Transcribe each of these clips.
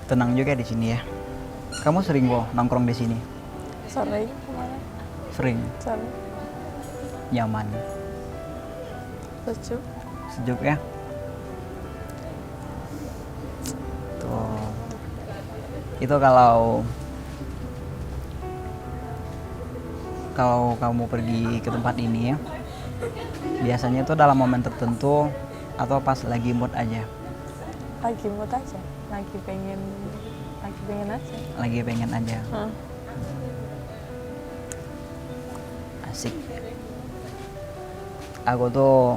Tenang juga di sini ya. Kamu sering kok nongkrong di sini? Sering kemana? Sering. Sering. Nyaman. Sejuk. Sejuk ya. Tuh. Itu kalau kamu pergi ke tempat ini ya, biasanya itu dalam momen tertentu atau pas lagi mood aja? Lagi mood aja. Lagi pengen aja. Lagi pengen aja. Hmm. Asik. Aku tuh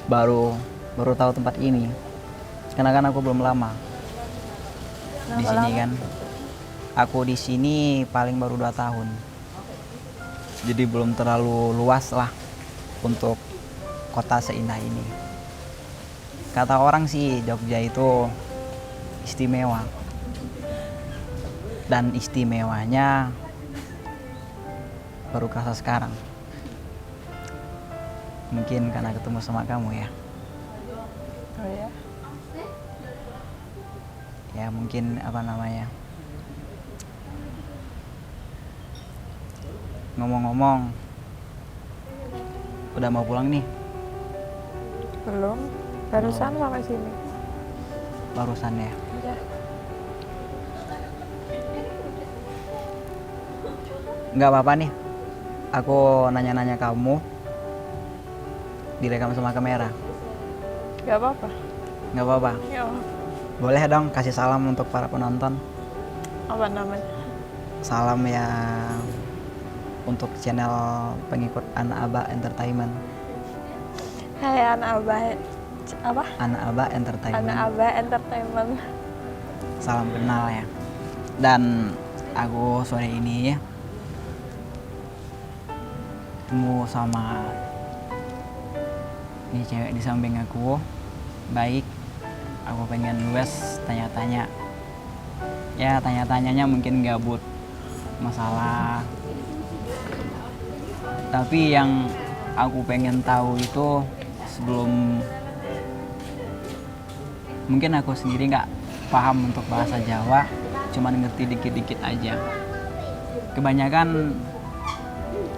baru tahu tempat ini. Karena kan aku belum lama di sini kan. Aku di sini paling baru 2 tahun. Jadi belum terlalu luas lah untuk kota seindah ini. Kata orang sih Jogja itu istimewa. Dan istimewanya baru kerasa sekarang. Mungkin karena ketemu sama kamu ya. Oh ya? Ya mungkin apa namanya. Ngomong-ngomong, udah mau pulang nih? Belum. Barusan sampai sini. Barusan ya? Ya. Nggak apa-apa nih. Aku nanya-nanya kamu. Direkam sama kamera. Gak apa-apa. Nggak apa-apa. Ya. Boleh dong kasih salam untuk para penonton. Apa namanya? Salam ya untuk channel pengikut Anak Aba Entertainment. Hai anak abah. Apa? Anak Aba Entertainment. Anak abah entertainment. Salam kenal ya. Dan aku sore ini ketemu sama ini cewek di samping aku. Baik, aku pengen luas tanya-tanya. Ya tanya-tanyanya mungkin gabut masalah. Tapi yang aku pengen tahu itu sebelum mungkin aku sendiri nggak paham untuk bahasa Jawa, cuman ngerti dikit-dikit aja. Kebanyakan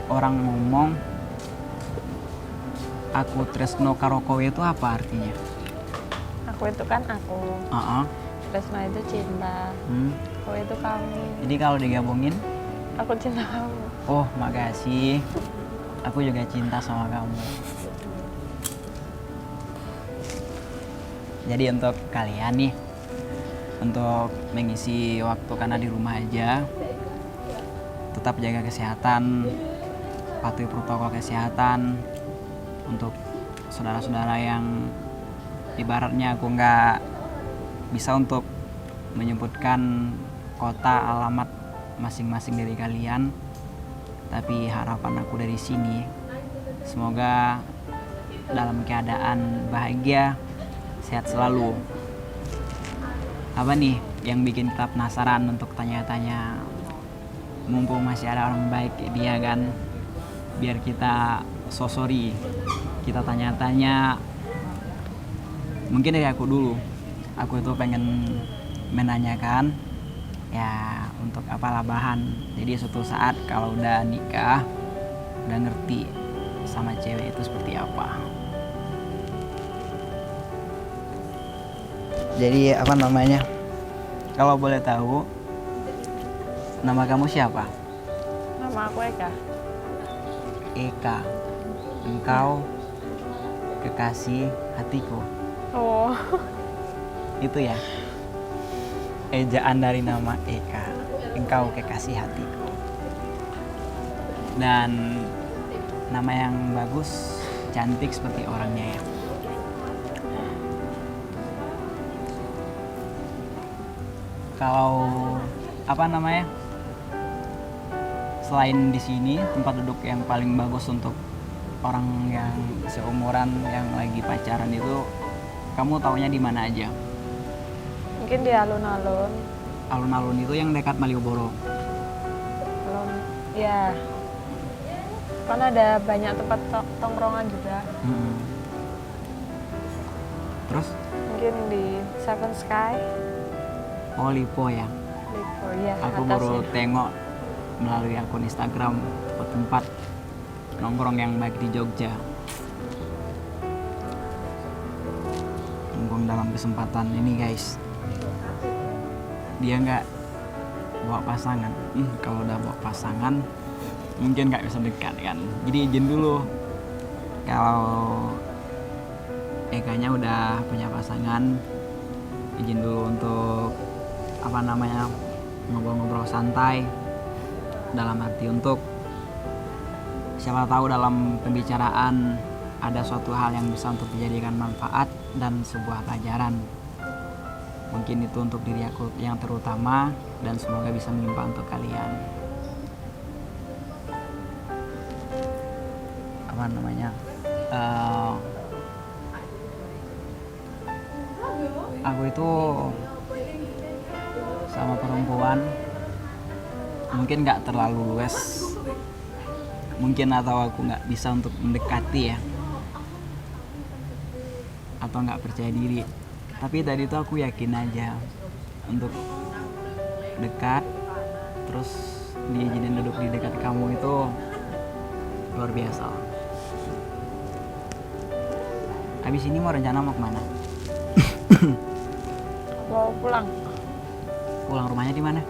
orang ngomong aku tresno karo kowe itu apa artinya? Aku itu kan aku. Tresno itu cinta. Kowe itu kamu. Jadi kalau digabungin? Aku cinta kamu. Oh makasih. Aku juga cinta sama kamu. Jadi untuk kalian nih, untuk mengisi waktu karena di rumah aja, tetap jaga kesehatan, patuhi protokol kesehatan. Untuk saudara-saudara yang ibaratnya aku nggak bisa untuk menyebutkan kota alamat masing-masing dari kalian, tapi harapan aku dari sini semoga dalam keadaan bahagia, sehat selalu. Apa nih yang bikin kita penasaran untuk tanya-tanya, mumpung masih ada orang baik dia kan, biar kita sosori, kita tanya-tanya. Mungkin dari aku dulu, aku itu pengen menanyakan ya untuk apalah bahan. Jadi suatu saat kalau udah nikah, udah ngerti sama cewek itu seperti apa. Jadi apa namanya, kalau boleh tahu nama kamu siapa? Nama aku Eka. Eka. Engkau kekasih hatiku. Oh. Itu ya ejaan dari nama Eka. Engkau kekasih hatiku. Dan nama yang bagus, cantik seperti orangnya ya. Kalau apa namanya, selain di sini tempat duduk yang paling bagus untuk orang yang seumuran yang lagi pacaran itu, kamu taunya di mana aja? Mungkin di alun-alun. Alun-alun itu yang dekat Malioboro. Alun. Ya. Kan ada banyak tempat tongkrongan juga. Terus? Mungkin di Seven Sky. Oh, Lipo ya. Lipo, ya. Aku baru tengok melalui akun Instagram tempat nongkrong yang baik di Jogja. Mumpung dalam kesempatan ini guys, dia nggak bawa pasangan. Kalau udah bawa pasangan mungkin nggak bisa dekat kan. Jadi izin dulu. Kalau Eka-nya udah punya pasangan, izin dulu untuk ngobrol-ngobrol santai, dalam arti untuk siapa tahu dalam pembicaraan ada suatu hal yang bisa untuk dijadikan manfaat dan sebuah pelajaran. Mungkin itu untuk diri aku yang terutama, dan semoga bisa menimpa untuk kalian. Aku itu sama perempuan mungkin nggak terlalu luas, mungkin, atau aku nggak bisa untuk mendekati ya, atau nggak percaya diri. Tapi tadi tuh aku yakin aja untuk dekat, terus diizinin duduk di dekat kamu itu luar biasa. Habis ini mau rencana mau kemana? Mau pulang. Pulang rumahnya di mana?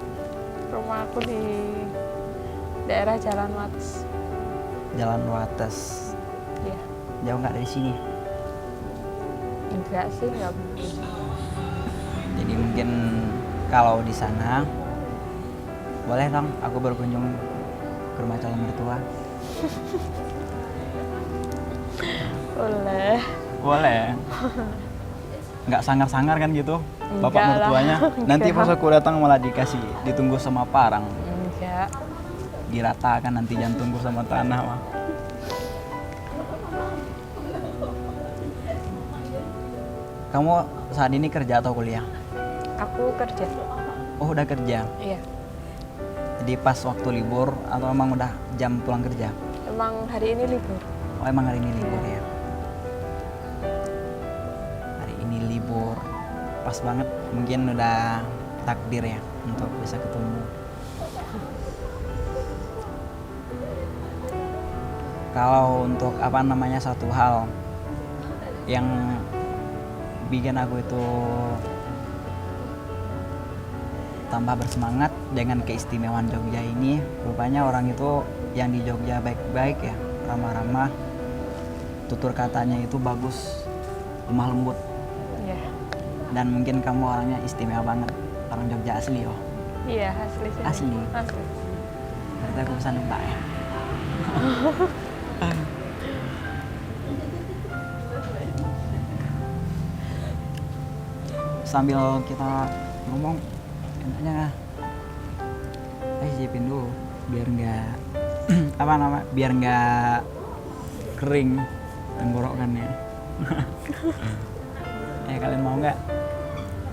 Rumah aku di daerah Jalan Wates. Jalan Wates. Iya. Jauh nggak dari sini? Enggak sih, nggak mungkin. Jadi mungkin kalau di sana boleh dong aku berkunjung ke rumah calon mertua. Boleh. Boleh. Nggak sangar-sangar kan gitu bapak Enggak lah. mertuanya? Nanti Enggak. pas aku datang malah ditunggu sama parang. Enggak. Diratakan nanti jangan tunggu sama tanah mah. Kamu saat ini kerja atau kuliah? Aku kerja. Oh, udah kerja. Iya. Jadi pas waktu libur atau emang udah jam pulang kerja? Emang hari ini libur. Oh, emang hari ini libur ya? Hari ini libur. Pas banget, mungkin udah takdir ya untuk bisa ketemu. Kalau untuk satu hal yang bikin aku itu tambah bersemangat dengan keistimewaan Jogja ini, rupanya orang itu yang di Jogja baik-baik ya, ramah-ramah, tutur katanya itu bagus, lemah lembut. Iya. Dan mungkin kamu orangnya istimewa banget, orang Jogja asli loh. Iya, asli sih. Asli. Asli. Berarti aku bisa nebak ya. Sambil kita ngomong, enaknya cicipin dulu biar nggak biar nggak kering tenggorokannya. Kalian mau nggak?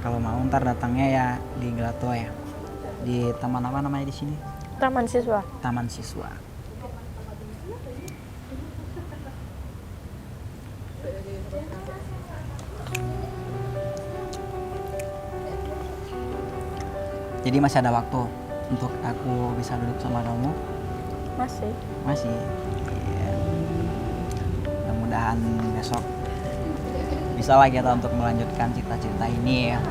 Kalau mau ntar datangnya ya di Gelato ya, di taman apa namanya di sini? Taman Siswa. Taman Siswa. Jadi masih ada waktu untuk aku bisa duduk sama kamu? Masih. Masih. Iya. Mudah-mudahan besok bisa lah kita untuk melanjutkan cita-cita ini ya.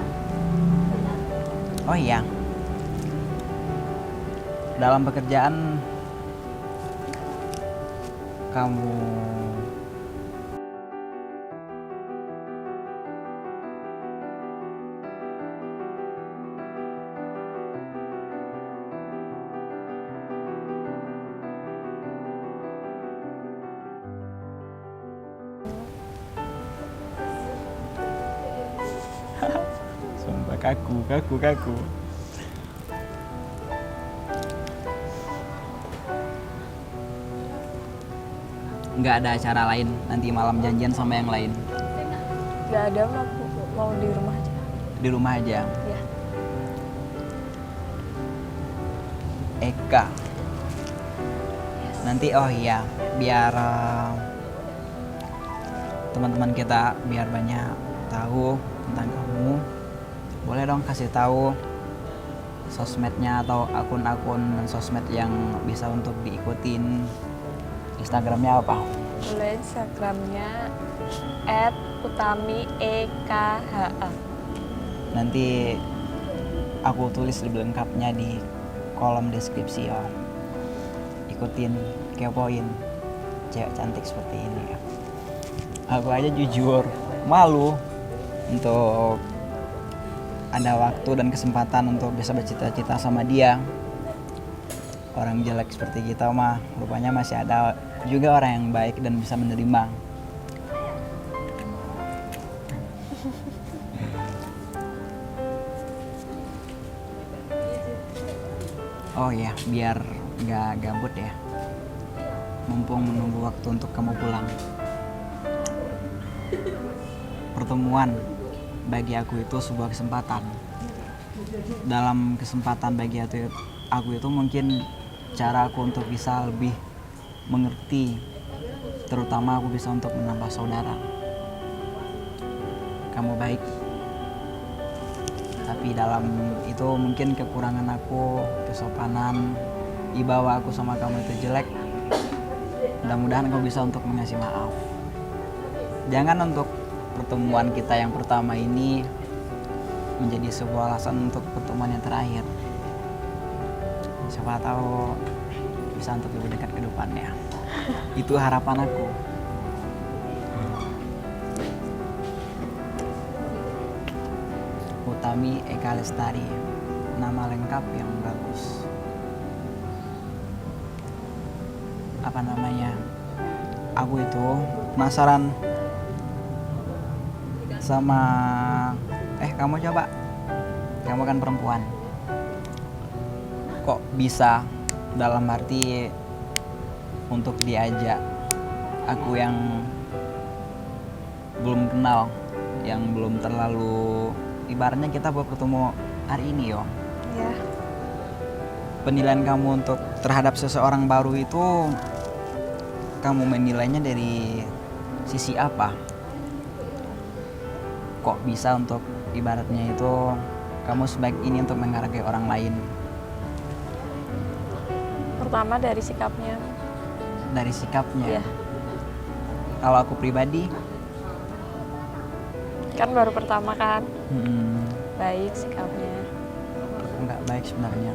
Oh iya. Dalam pekerjaan kamu sumpah kaku. Nggak ada acara lain nanti malam janjian sama yang lain? Nggak ada, mau di rumah aja. Di rumah aja. Iya. Eka. Nanti oh iya, biar teman-teman kita biar banyak tahu tentang kamu, boleh dong kasih tahu sosmednya atau akun-akun dan sosmed yang bisa untuk diikutin. Instagramnya apa? Boleh Instagramnya @utami_ekha. Nanti aku tulis lebih lengkapnya di kolom deskripsi ya. Ikutin, kepoin cewek cantik seperti ini ya. Aku aja jujur malu untuk ada waktu dan kesempatan untuk bisa bercita-cita sama dia. Orang jelek seperti kita mah rupanya masih ada juga orang yang baik dan bisa menerima. Oh iya, biar nggak gabut ya, mumpung menunggu waktu untuk kamu pulang. Pertemuan bagi aku itu sebuah kesempatan. Dalam kesempatan bagi aku itu mungkin cara aku untuk bisa lebih mengerti, terutama aku bisa untuk menambah saudara. Kamu baik, tapi dalam itu mungkin kekurangan aku, kesopanan, wibawa aku sama kamu itu jelek. Mudah-mudahan kau bisa untuk mengasih maaf. Jangan untuk pertemuan kita yang pertama ini menjadi sebuah alasan untuk pertemuan yang terakhir. Siapa tahu bisa untuk lebih dekat ke depannya. Itu harapan aku. Utami Eka Lestari, nama lengkap yang bagus. Apa namanya? Aku itu penasaran sama kamu coba. Kamu kan perempuan. Kok bisa dalam arti untuk diajak aku yang belum kenal, yang belum terlalu, ibaratnya kita baru ketemu hari ini yo. Ya. Penilaian kamu untuk terhadap seseorang baru itu, kamu menilainya dari sisi apa? Kok bisa untuk ibaratnya itu kamu sebaik ini untuk menghargai orang lain? Pertama dari sikapnya. Dari sikapnya. Ya. Kalau aku pribadi, Kan baru pertama kan. baik Baik sikapnya. aku nggak baik sebenarnya.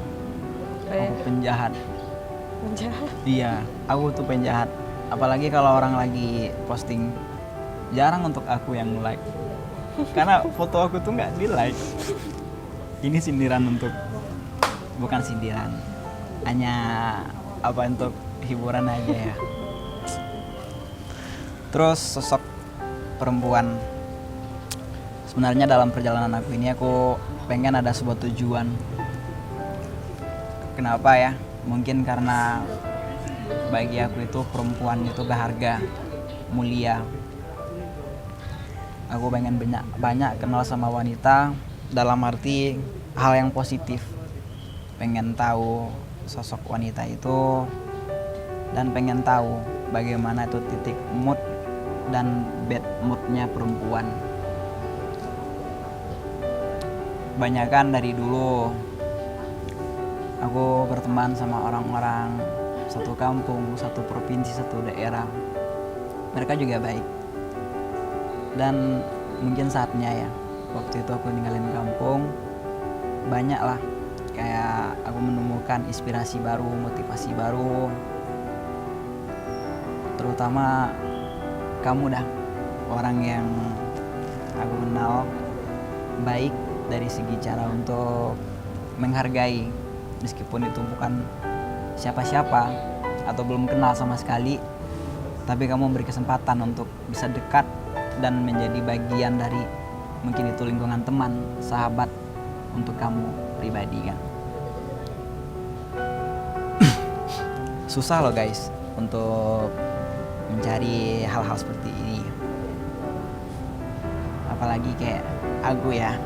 Baik. Aku penjahat. Penjahat. Iya, aku tuh penjahat. Apalagi kalau orang lagi posting, jarang untuk aku yang like. Karena foto aku tuh nggak di like. Ini sindiran untuk, bukan sindiran, hanya apa untuk hiburan aja ya. Terus sosok perempuan, sebenarnya dalam perjalanan aku ini aku pengen ada sebuah tujuan. Kenapa ya? Mungkin karena bagi aku itu perempuan itu berharga, mulia. Aku pengen banyak kenal sama wanita dalam arti hal yang positif. Pengen tahu sosok wanita itu dan pengen tahu bagaimana itu titik mood dan bad moodnya perempuan. Banyakan dari dulu aku berteman sama orang-orang satu kampung, satu provinsi, satu daerah. Mereka juga baik. Dan mungkin saatnya ya, waktu itu aku ninggalin kampung, banyak lah kayak aku menemukan inspirasi baru, motivasi baru. Terutama kamu dah, orang yang aku kenal baik dari segi cara untuk menghargai, meskipun itu bukan siapa-siapa atau belum kenal sama sekali, tapi kamu beri kesempatan untuk bisa dekat dan menjadi bagian dari mungkin itu lingkungan teman, sahabat untuk kamu pribadi kan. Susah loh guys untuk mencari hal-hal seperti ini. Apalagi kayak aku ya,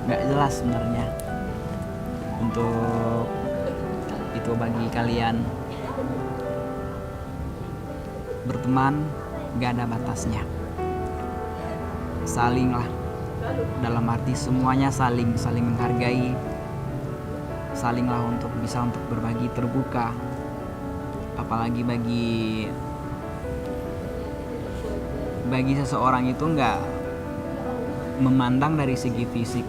nggak jelas sebenarnya untuk itu. Bagi kalian, berteman nggak ada batasnya. saling lah, dalam arti semuanya saling menghargai, saling lah untuk bisa untuk berbagi, terbuka. Apalagi bagi seseorang itu nggak memandang dari segi fisik,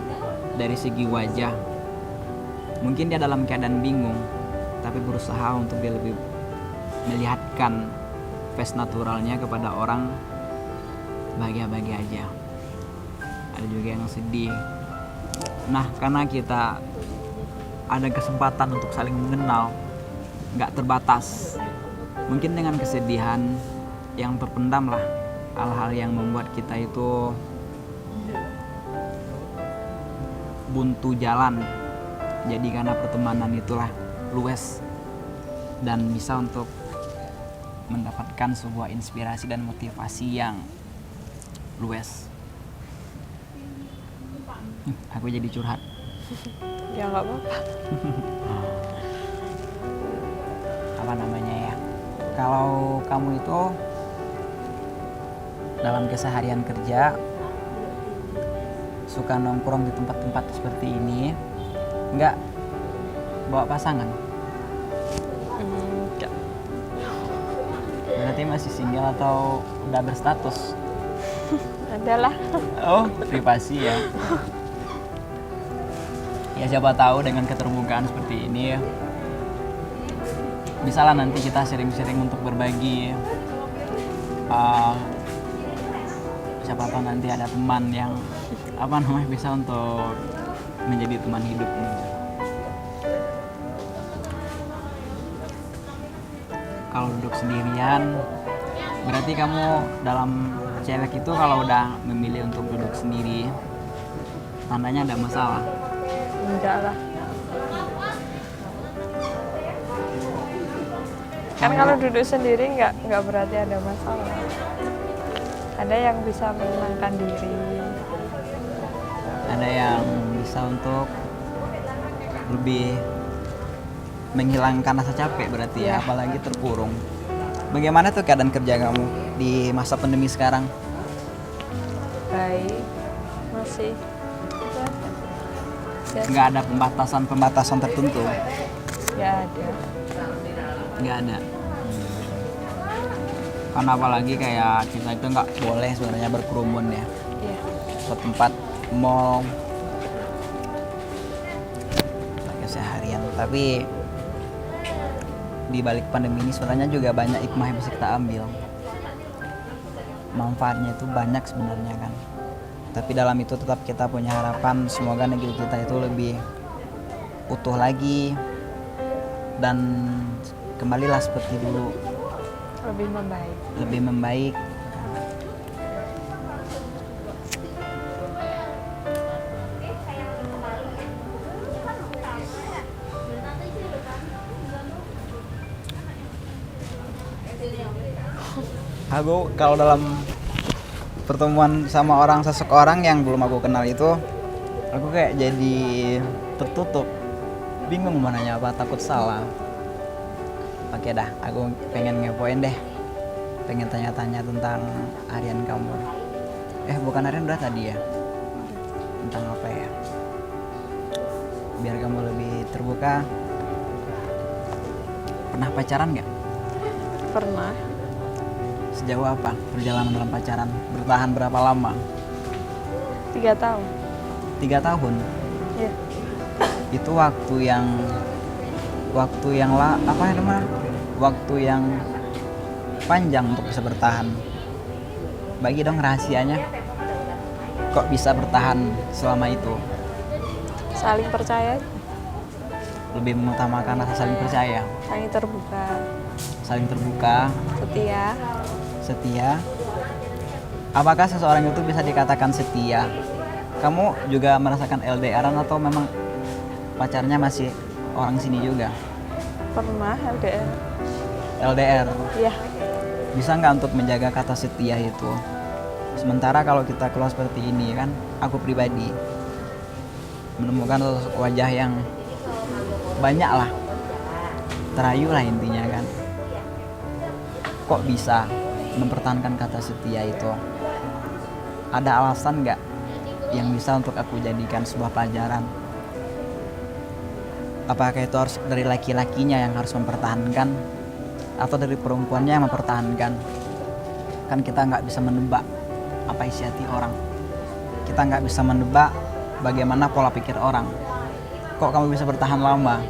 dari segi wajah. Mungkin dia dalam keadaan bingung, tapi berusaha untuk dia lebih melihatkan face naturalnya kepada orang, bahagia-bahagia aja. Ada juga yang sedih. Nah, karena kita ada kesempatan untuk saling mengenal, nggak terbatas. Mungkin dengan kesedihan yang terpendam lah, hal-hal yang membuat kita itu buntu jalan. Jadi karena pertemanan itulah luas dan bisa untuk mendapatkan sebuah inspirasi dan motivasi yang luas. Aku jadi curhat. Ya nggak apa-apa. Apa namanya ya? Kalau kamu itu dalam keseharian kerja suka nongkrong di tempat-tempat seperti ini, nggak bawa pasangan? Enggak. Berarti masih single atau udah berstatus? Adalah. Oh, privasi ya. Ya siapa tahu dengan keterbukaan seperti ini ya, bisalah nanti kita sering-sering untuk berbagi. Siapa tahu nanti ada teman yang bisa untuk menjadi teman hidup. Kalau duduk sendirian, berarti kamu dalam cewek itu kalau udah memilih untuk duduk sendiri, tandanya ada masalah. Enggak lah. Kan kalau duduk sendiri nggak berarti ada masalah. Ada yang bisa menenangkan diri. Ada yang bisa untuk lebih menghilangkan rasa capek berarti ya, apalagi terkurung. Bagaimana tuh keadaan kerja kamu di masa pandemi sekarang? Baik, masih. Nggak ada pembatasan tertentu? Nggak ada. Nggak ada. Karena apalagi kayak kita itu nggak boleh sebenarnya berkerumun ya. Iya. Ke tempat mall pakai seharian. Tapi di balik pandemi ini sebenarnya juga banyak hikmah yang bisa kita ambil. Manfaatnya itu banyak sebenarnya kan. Tapi dalam itu tetap kita punya harapan semoga negeri kita itu lebih utuh lagi dan kembalilah seperti dulu, lebih membaik. Aku kalau dalam pertemuan sama seseorang yang belum aku kenal itu, aku kayak jadi tertutup, bingung mau nanya apa, takut salah. Oke dah, aku pengen ngepoin deh, pengen tanya-tanya tentang harian kamu. Bukan harian, udah tadi ya, tentang apa ya, biar kamu lebih terbuka. Pernah pacaran nggak? Pernah. Sejauh apa perjalanan dalam pacaran? Bertahan berapa lama? 3 tahun. 3 tahun? Iya. Itu waktu yang waktu yang panjang untuk bisa bertahan. Bagi dong rahasianya. Kok bisa bertahan selama itu? Saling percaya. Lebih mengutamakan rasa saling percaya. Saling terbuka. Setia. Apakah seseorang itu bisa dikatakan setia? Kamu juga merasakan LDR-an atau memang pacarnya masih orang sini juga? Pernah LDR. LDR? Iya. Bisa nggak untuk menjaga kata setia itu? Sementara kalau kita keluar seperti ini kan, aku pribadi menemukan sosok wajah yang banyak lah, terayu lah intinya kan. Kok bisa mempertahankan kata setia itu? ada alasan nggak yang bisa untuk aku jadikan sebuah pelajaran? Apakah itu harus dari laki-lakinya yang harus mempertahankan, atau dari perempuannya yang mempertahankan? Kan kita nggak bisa menebak apa isi hati orang. Kita nggak bisa menebak bagaimana pola pikir orang. Kok kamu bisa bertahan lama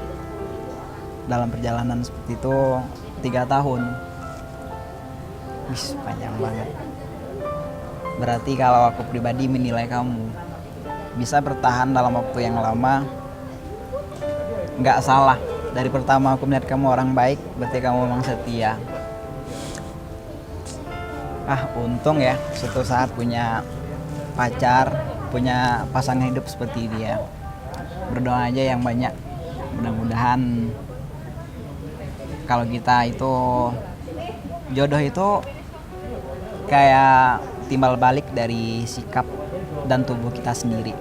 dalam perjalanan seperti itu 3 tahun? Wih, panjang banget. Berarti kalau aku pribadi menilai kamu bisa bertahan dalam waktu yang lama, nggak salah. Dari pertama aku melihat kamu orang baik, berarti kamu memang setia. Untung ya suatu saat punya pacar, punya pasangan hidup seperti dia. Berdoa aja yang banyak, mudah-mudahan kalau kita itu jodoh itu kayak timbal balik dari sikap dan tubuh kita sendiri.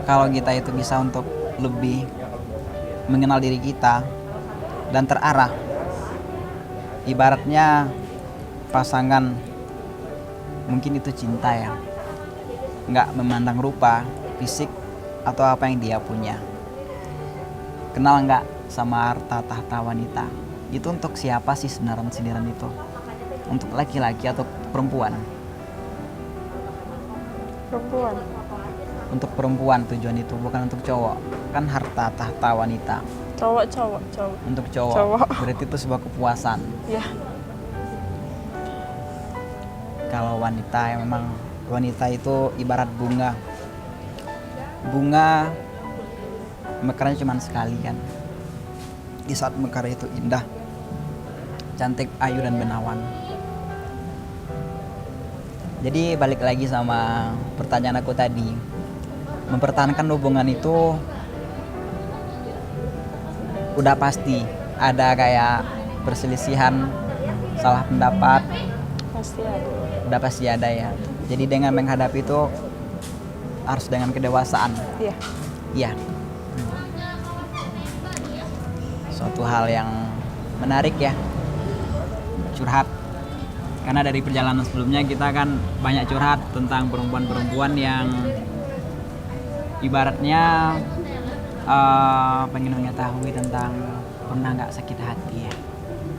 Kalau kita itu bisa untuk lebih mengenal diri kita dan terarah, ibaratnya pasangan mungkin itu cinta ya, nggak memandang rupa, fisik, atau apa yang dia punya. Kenal nggak sama harta tahta wanita? Itu untuk siapa sih sebenarnya sindiran itu? Untuk laki-laki atau perempuan? Perempuan. Untuk perempuan tujuan itu, bukan untuk cowok. Kan harta tahta wanita. Cowok. Untuk cowok. Berarti itu sebuah kepuasan. Ya. Kalau wanita ya memang wanita itu ibarat bunga. Bunga mekarnya cuma sekali kan. Di saat mekar itu indah, cantik, ayu dan menawan. Jadi balik lagi sama pertanyaan aku tadi, mempertahankan hubungan itu udah pasti ada kayak perselisihan, salah pendapat, Pasti ada. udah pasti ada ya. Jadi dengan menghadapi itu harus dengan kedewasaan. Iya. Iya. Suatu hal yang menarik ya, curhat. Karena dari perjalanan sebelumnya kita kan banyak curhat tentang perempuan-perempuan yang ibaratnya pengen mengetahui tentang pernah nggak sakit hati ya.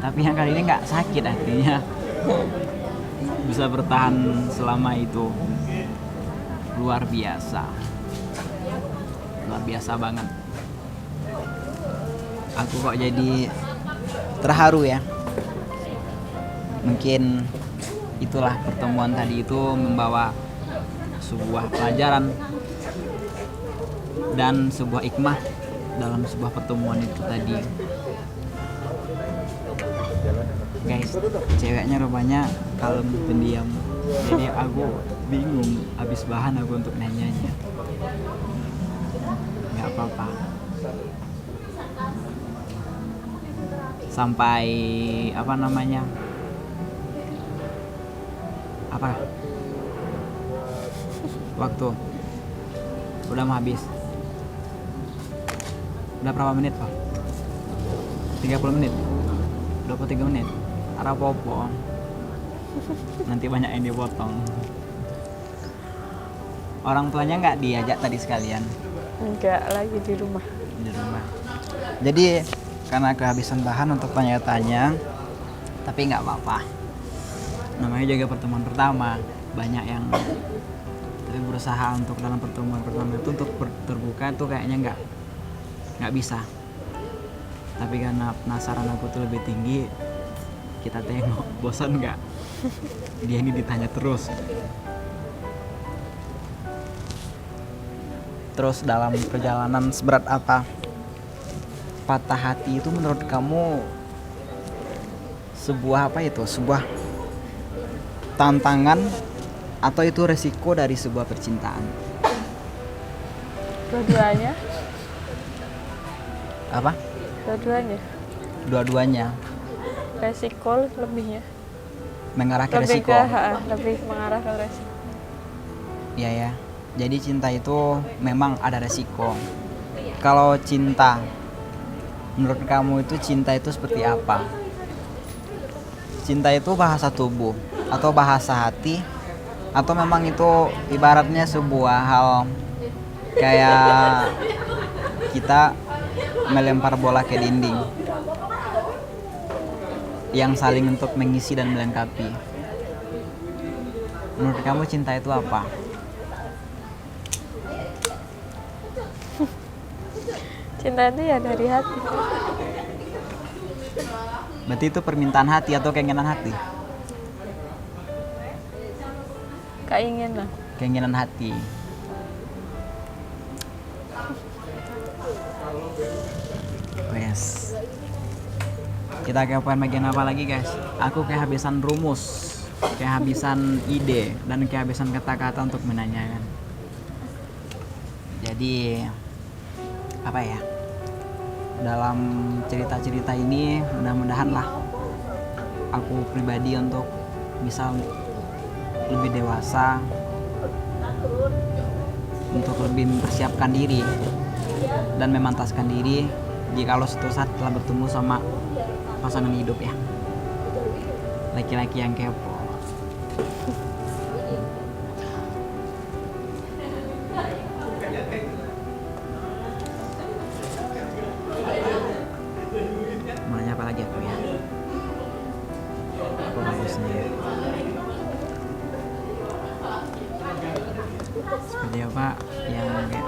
Tapi yang kali ini nggak sakit hatinya, bisa bertahan selama itu. Luar biasa banget. Aku kok jadi terharu ya. Mungkin itulah pertemuan tadi itu membawa sebuah pelajaran dan sebuah hikmah dalam sebuah pertemuan itu tadi. Guys, ceweknya rupanya kalem pendiam. Jadi aku bingung habis bahan aku untuk nanyanya. Nggak apa-apa. Sampai waktu udah mau habis. Udah berapa menit Pak? 30 menit 23 menit arah popo. Nanti banyak yang dipotong. Orang tuanya nggak diajak tadi sekalian? Enggak, lagi di rumah. Di rumah. Jadi karena kehabisan bahan untuk tanya-tanya, tapi nggak apa-apa. Namanya juga pertemuan pertama, banyak yang tapi berusaha untuk dalam pertemuan itu untuk terbuka tuh kayaknya nggak bisa. Tapi karena penasaran aku tuh lebih tinggi, kita tengok bosan nggak? Dia ini ditanya terus. Terus dalam perjalanan seberat apa patah hati itu menurut kamu sebuah sebuah tantangan atau itu resiko dari sebuah percintaan? Dua-duanya. Apa? Dua-duanya. Resiko lebihnya. Mengarah ke Lebih resiko. lebih mengarah ke resiko. Iya ya. Jadi cinta itu memang ada resiko. Kalau cinta, menurut kamu itu cinta itu seperti apa? Cinta itu bahasa tubuh atau bahasa hati Atau memang itu ibaratnya sebuah hal kayak kita melempar bola ke dinding yang saling untuk mengisi dan melengkapi. Menurut kamu cinta itu apa? Cinta itu ya dari hati. Berarti itu permintaan hati atau keinginan hati? Keinginan. Keinginan hati. Wes. Kita ke poin bagian apa lagi guys? Aku kehabisan rumus, kehabisan ide, dan kehabisan kata-kata untuk menanyakan. Jadi apa ya? Dalam cerita-cerita ini mudah-mudahan lah aku pribadi untuk bisa lebih dewasa, untuk lebih mempersiapkan diri dan memantaskan diri jikalau suatu saat telah bertemu sama pasangan hidup ya, laki-laki yang kepo. Mau nanya apa lagi aku ya? Aku bagusnya ya. Seperti apa yang kayak,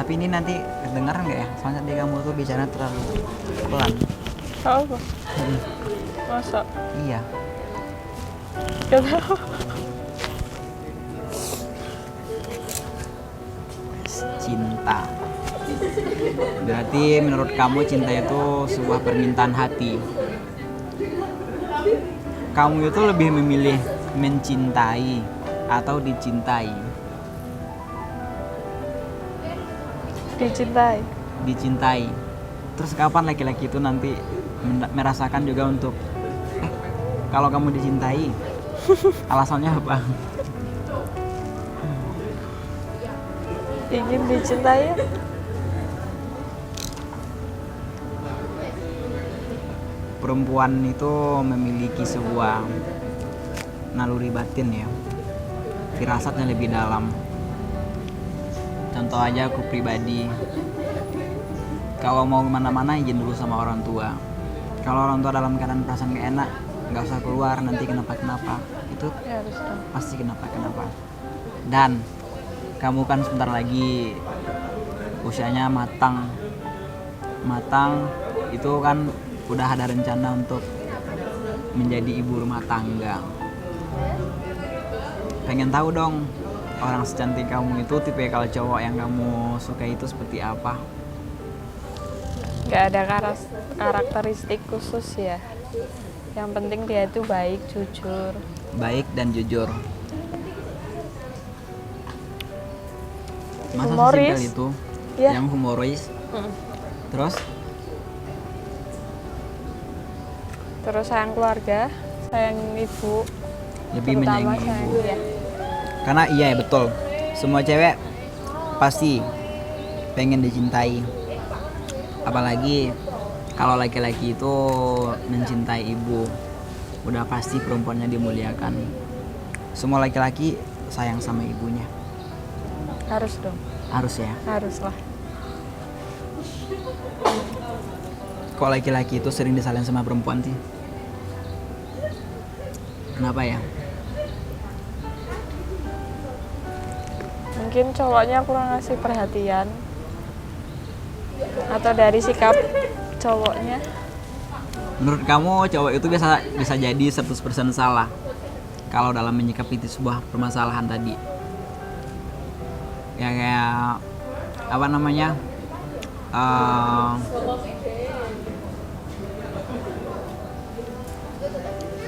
tapi ini nanti kedengaran nggak ya? Soalnya di kamu tuh bicara terlalu pelan. Tahu apa? Masa? Iya. Gak tahu. Cinta. Berarti menurut kamu cinta itu sebuah permintaan hati. Kamu itu lebih memilih mencintai atau dicintai? Dicintai. Dicintai. Terus kapan laki-laki itu nanti merasakan juga untuk kalau kamu dicintai, alasannya apa? Ingin dicintai ya? Perempuan itu memiliki sebuah naluri batin ya, firasatnya lebih dalam. Contoh aja aku pribadi, kalau mau kemana-mana izin dulu sama orang tua. Kalau orang tua dalam keadaan perasaan gak enak, nggak usah keluar, nanti kenapa-kenapa. Itu Ya harus dong. pasti kenapa-kenapa. Dan kamu kan sebentar lagi usianya matang itu kan udah ada rencana untuk menjadi ibu rumah tangga. Pengen tahu dong, orang secantik kamu itu tipe kalau cowok yang kamu suka itu seperti apa? Gak ada karakteristik khusus ya. Yang penting dia itu baik, jujur. Baik dan jujur. Masa Humoris. sesimpel itu? Iya. Yang humoris. Terus Terus sayang keluarga, sayang ibu, lebih terutama menyayangi sayang ibu. dia. Karena iya ya betul. Semua cewek pasti pengen dicintai. Apalagi kalau laki-laki itu mencintai ibu, udah pasti perempuannya dimuliakan. Semua laki-laki sayang sama ibunya. Harus dong, Harus ya. harus lah. Kok laki-laki itu sering disalahin sama perempuan sih? Kenapa ya? Mungkin cowoknya kurang ngasih perhatian. Atau dari sikap cowoknya. Menurut kamu cowok itu bisa jadi 100% salah kalau dalam menyikapi sebuah permasalahan tadi? Ya kayak apa namanya?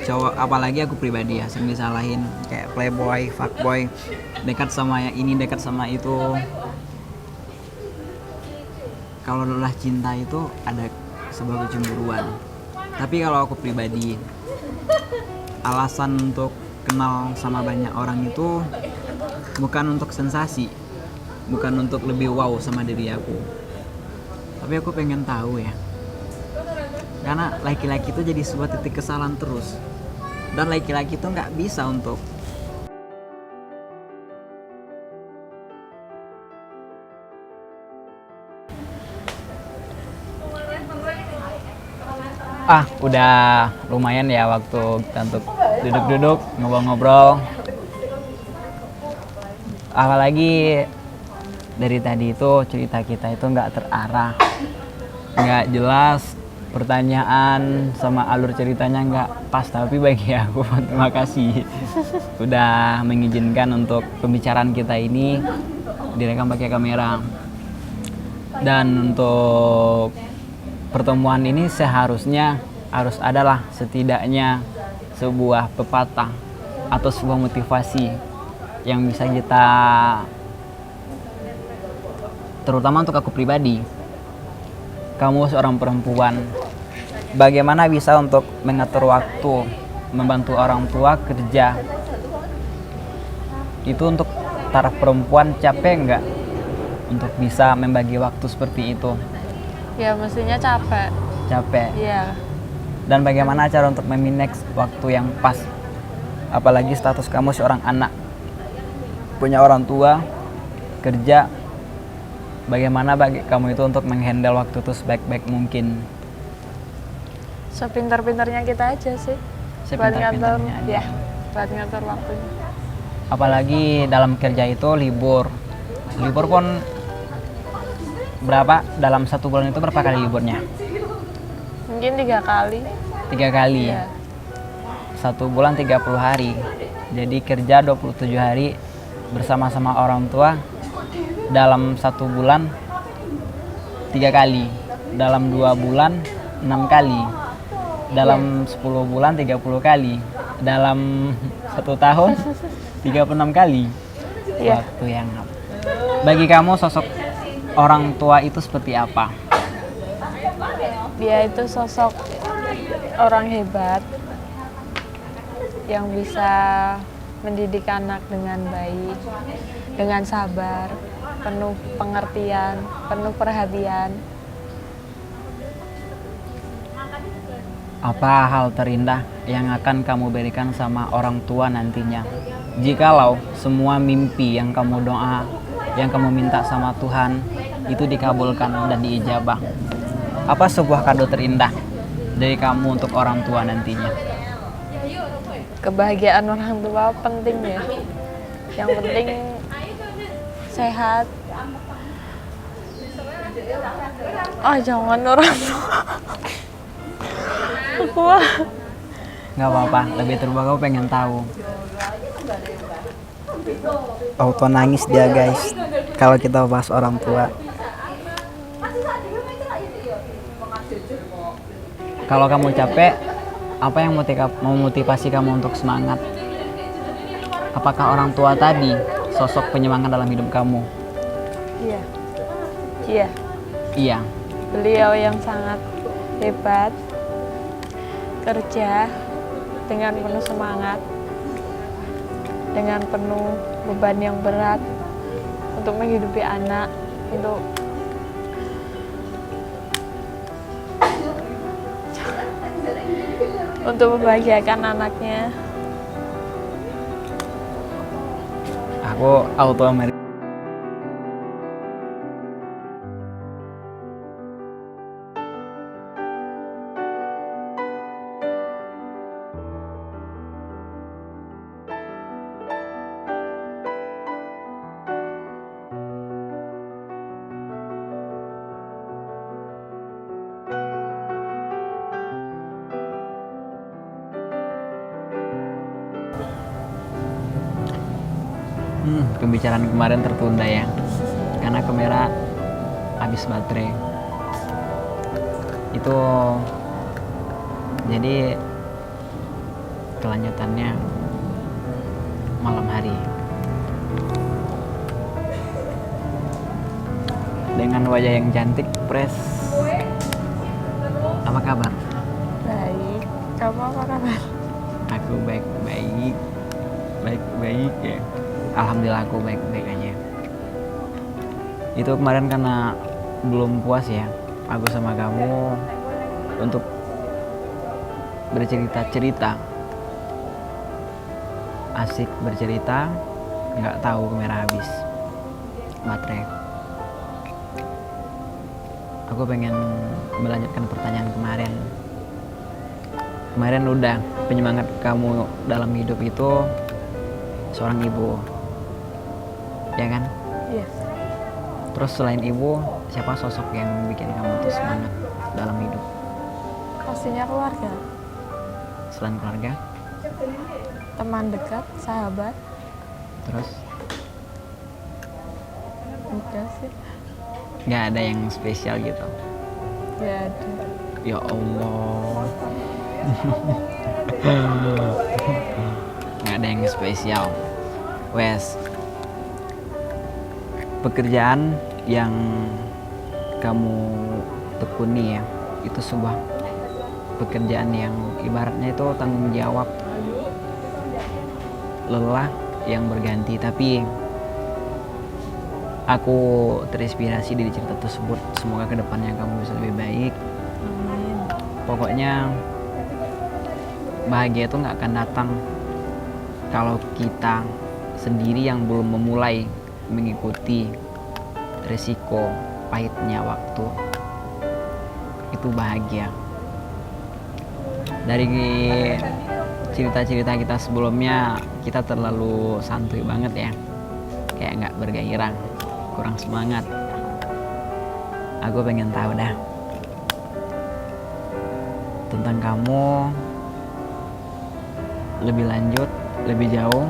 Cowok, apalagi aku pribadi ya, sering disalahin kayak playboy, fuckboy, dekat sama yang ini, dekat sama itu. Kalau lelah cinta itu ada sebuah kecemburuan. Tapi kalau aku pribadi, alasan untuk kenal sama banyak orang itu bukan untuk sensasi, bukan untuk lebih wow sama diri aku. Tapi aku pengen tahu ya, karena laki-laki itu jadi sebuah titik kesalahan terus. Dan laki-laki itu nggak bisa untuk Udah lumayan ya waktu kita untuk duduk-duduk, ngobrol-ngobrol. Apalagi dari tadi itu cerita kita itu nggak terarah, nggak jelas, pertanyaan sama alur ceritanya nggak pas. Tapi bagi aku terima kasih udah mengizinkan untuk pembicaraan kita ini direkam pakai kamera. Dan untuk pertemuan ini seharusnya harus adalah setidaknya sebuah pepatah atau sebuah motivasi yang bisa kita, terutama untuk aku pribadi, kamu seorang perempuan, bagaimana bisa untuk mengatur waktu, membantu orang tua kerja. Itu untuk taraf perempuan capek nggak untuk bisa membagi waktu seperti itu? Ya mestinya capek. Capek. Iya. Dan bagaimana cara untuk memanage waktu yang pas? Apalagi status kamu seorang anak, punya orang tua, kerja. Bagaimana bagi kamu itu untuk menghandle waktu itu sebaik-baik mungkin? Sepintar-pintarnya kita aja sih. Buat ngatur, Sepintar-pintarnya aja. ya, buat ngatur waktunya. Apalagi dalam kerja itu libur. Libur pun berapa? Dalam 1 bulan itu berapa kali liburnya? Mungkin 3 kali. 3 kali. Iya. 1 bulan 30 hari. Jadi kerja 27 hari bersama-sama orang tua. Dalam 1 bulan 3 kali. Dalam 2 bulan 6 kali. Dalam 10 bulan 30 kali. Dalam 1 tahun 36 kali. Iya. Waktu yang bagi kamu sosok orang tua itu seperti apa? Dia itu sosok orang hebat yang bisa mendidik anak dengan baik, dengan sabar, penuh pengertian, penuh perhatian. Apa hal terindah yang akan kamu berikan sama orang tua nantinya? Jikalau semua mimpi yang kamu doa, yang kamu minta sama Tuhan itu dikabulkan dan diijabah. Apa sebuah kado terindah dari kamu untuk orang tua nantinya? Kebahagiaan orang tua penting ya. Yang penting sehat. Jangan orang tua. Wah. Nggak apa-apa, lebih terbuka aku pengen tahu. Auto nangis dia guys kalau kita bahas orang tua. Kalau kamu capek, apa yang memotivasi kamu untuk semangat? Apakah orang tua tadi sosok penyemangat dalam hidup kamu? Iya. Iya. Iya. Beliau yang sangat hebat, kerja dengan penuh semangat, dengan penuh beban yang berat untuk menghidupi anak, untuk membahagiakan anaknya. Aku auto pembicaraan kemarin tertunda ya karena kamera habis baterai. Itu jadi kelanjutannya malam hari dengan wajah yang cantik, fresh. Apa kabar? Baik. Kamu apa kabar? Aku baik-baik ya. Alhamdulillah aku baik-baik aja. Itu kemarin karena belum puas ya aku sama kamu untuk bercerita-cerita, asik bercerita, nggak tahu kamera habis baterai. Aku pengen melanjutkan pertanyaan kemarin. kemarin udah penyemangat kamu dalam hidup itu seorang ibu, ya kan? Iya. Terus selain ibu, siapa sosok yang bikin kamu tuh semangat dalam hidup? Pastinya keluarga, Selain keluarga, teman dekat, sahabat. terus Udah sih. nggak ada yang spesial gitu? Ya ada. Ya Allah, nggak ada yang spesial. Wes, pekerjaan yang kamu tekuni ya, itu sebuah pekerjaan yang ibaratnya itu tanggung jawab, lelah yang berganti. Tapi aku terinspirasi dari cerita tersebut. Semoga kedepannya kamu bisa lebih baik. Amin. Pokoknya bahagia itu nggak akan datang kalau kita sendiri yang belum memulai mengikuti resiko pahitnya waktu. Itu bahagia. Dari cerita-cerita kita sebelumnya, kita terlalu santuy banget ya, kayak nggak bergairah, kurang semangat. Aku pengen tahu dah tentang kamu lebih lanjut, lebih jauh.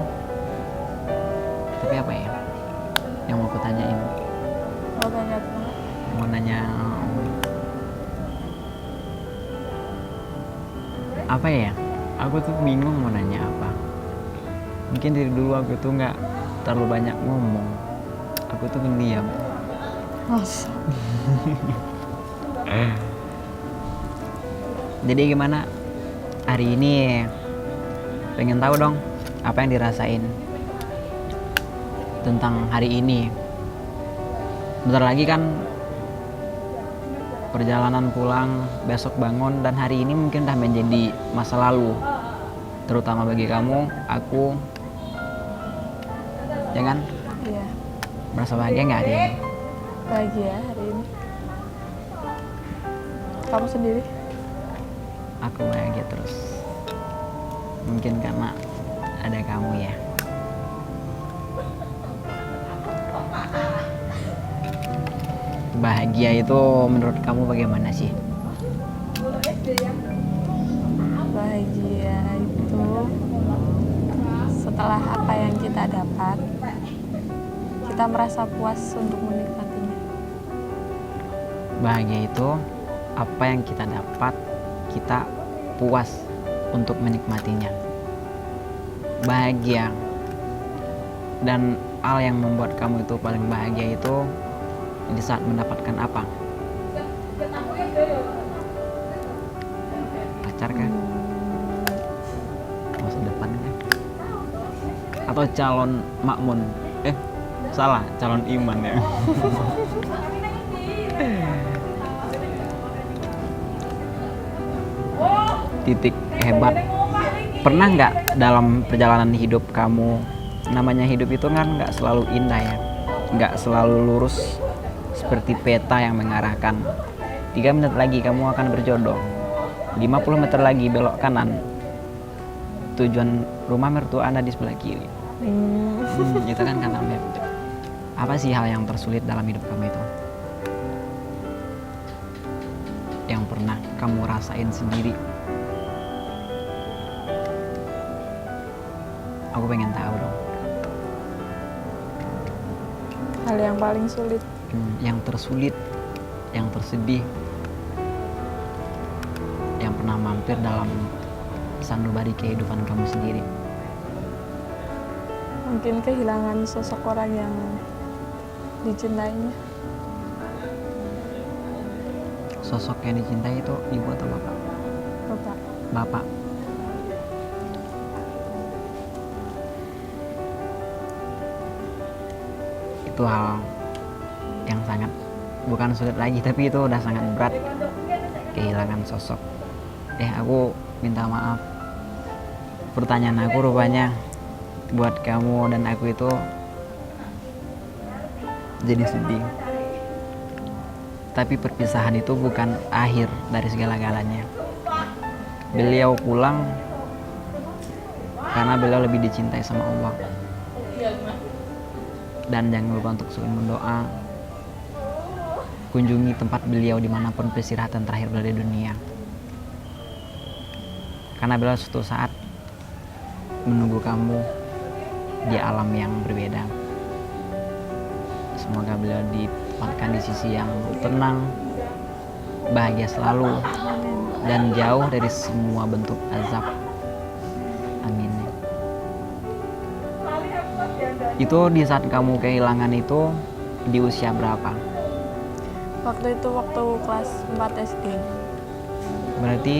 Tapi apa ya yang mau aku tanyain? Oh banyak banget. Mau nanya apa ya? Aku tuh bingung mau nanya apa. Mungkin dari dulu aku tuh nggak terlalu banyak ngomong. Aku tuh pendiam. Masa? Jadi gimana hari ini? Pengen tahu dong apa yang dirasain tentang hari ini. Bentar lagi kan perjalanan pulang, besok bangun, dan hari ini mungkin udah menjadi masa lalu, terutama bagi kamu, aku, ya kan? Iya. Merasa bahagia nggak hari ini? Bahagia hari ini. Kamu sendiri? Aku bahagia terus. Mungkin karena ada kamu ya. Bahagia itu menurut kamu bagaimana sih? Bahagia itu setelah apa yang kita dapat, kita merasa puas untuk menikmatinya. Bahagia itu apa yang kita dapat, kita puas untuk menikmatinya. Bahagia dan hal yang membuat kamu itu paling bahagia itu di saat mendapatkan apa? Pacar kah? Masa depan kah? Atau calon makmun? Salah, calon iman ya. Titik hebat. Pernah nggak dalam perjalanan hidup kamu, namanya hidup itu kan nggak selalu indah ya, nggak selalu lurus seperti peta yang mengarahkan 3 menit lagi kamu akan berjodoh, 50 meter lagi belok kanan, tujuan rumah mertua Anda di sebelah kiri. Itu kan kata map. Apa sih hal yang tersulit dalam hidup kamu itu? Yang pernah kamu rasain sendiri? Aku pengen tahu dong. Hal yang paling sulit. Yang tersulit, yang tersedih, yang pernah mampir dalam sanubari kehidupan kamu sendiri. Mungkin kehilangan sosok orang yang dicintainya. Sosok yang dicintai itu ibu atau bapak? Bapak. Bapak. Itu hal yang sangat, bukan sulit lagi, tapi itu udah sangat berat, kehilangan sosok. Aku minta maaf, pertanyaan aku rupanya buat kamu dan aku itu jadi sedih. Tapi perpisahan itu bukan akhir dari segala-galanya. beliau pulang karena beliau lebih dicintai sama Allah. Dan jangan lupa untuk selalu berdoa, kunjungi tempat beliau dimanapun peristirahatan terakhir beliau di dunia, karena beliau suatu saat menunggu kamu di alam yang berbeda. Semoga beliau ditempatkan di sisi yang tenang, bahagia selalu, dan jauh dari semua bentuk azab. Amin. Itu di saat kamu kehilangan itu di usia berapa? Waktu itu waktu kelas 4 SD. Berarti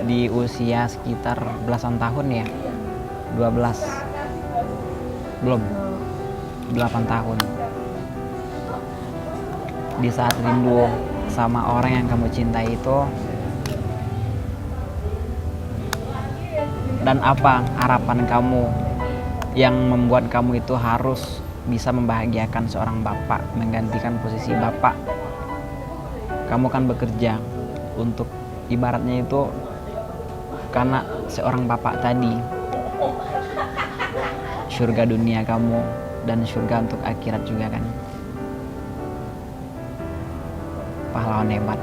di usia sekitar belasan tahun ya? 12? Belum? 8 tahun. Di saat rindu sama orang yang kamu cintai itu, dan apa harapan kamu yang membuat kamu itu harus bisa membahagiakan seorang bapak, menggantikan posisi bapak? Kamu kan bekerja untuk ibaratnya itu karena seorang bapak tadi, surga dunia kamu dan surga untuk akhirat juga kan. Pahlawan hebat.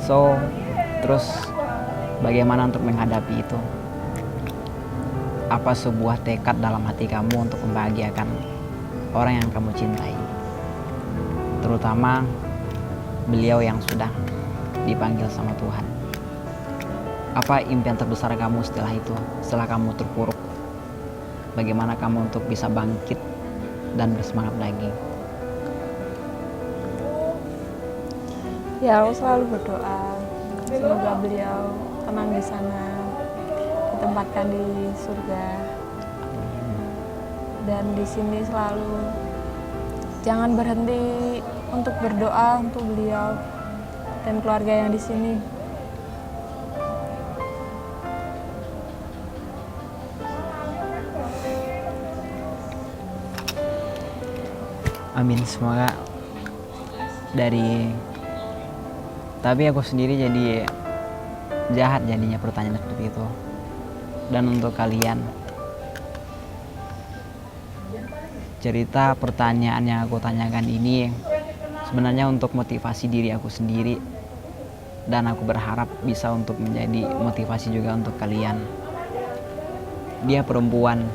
So, terus bagaimana untuk menghadapi itu? Apa sebuah tekad dalam hati kamu untuk membahagiakan orang yang kamu cintai? Terutama beliau yang sudah dipanggil sama Tuhan. Apa impian terbesar kamu setelah itu? Setelah kamu terpuruk, bagaimana kamu untuk bisa bangkit dan bersemangat lagi? Ya, aku selalu berdoa semoga beliau tenang di sana, ditempatkan di surga. Dan di sini selalu jangan berhenti untuk berdoa untuk beliau dan keluarga yang di sini. Amin, semoga dari, tapi aku sendiri jadi jahat jadinya pertanyaan seperti itu. Dan untuk kalian, cerita pertanyaan yang aku tanyakan ini sebenarnya untuk motivasi diri aku sendiri, dan aku berharap bisa untuk menjadi motivasi juga untuk kalian. Dia perempuan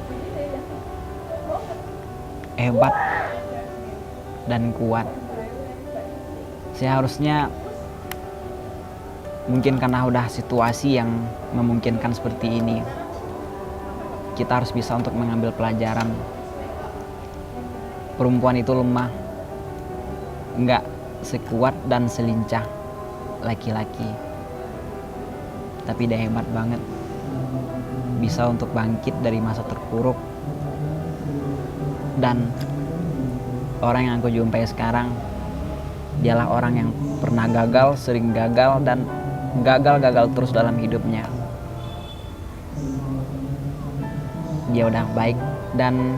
hebat dan kuat. Seharusnya mungkin karena udah situasi yang memungkinkan seperti ini, kita harus bisa untuk mengambil pelajaran. Perempuan itu lemah, nggak sekuat dan selincah laki-laki, tapi dia hebat banget, bisa untuk bangkit dari masa terpuruk. Dan orang yang aku jumpai sekarang, dialah orang yang pernah gagal, sering gagal, dan gagal terus dalam hidupnya. Dia udah baik dan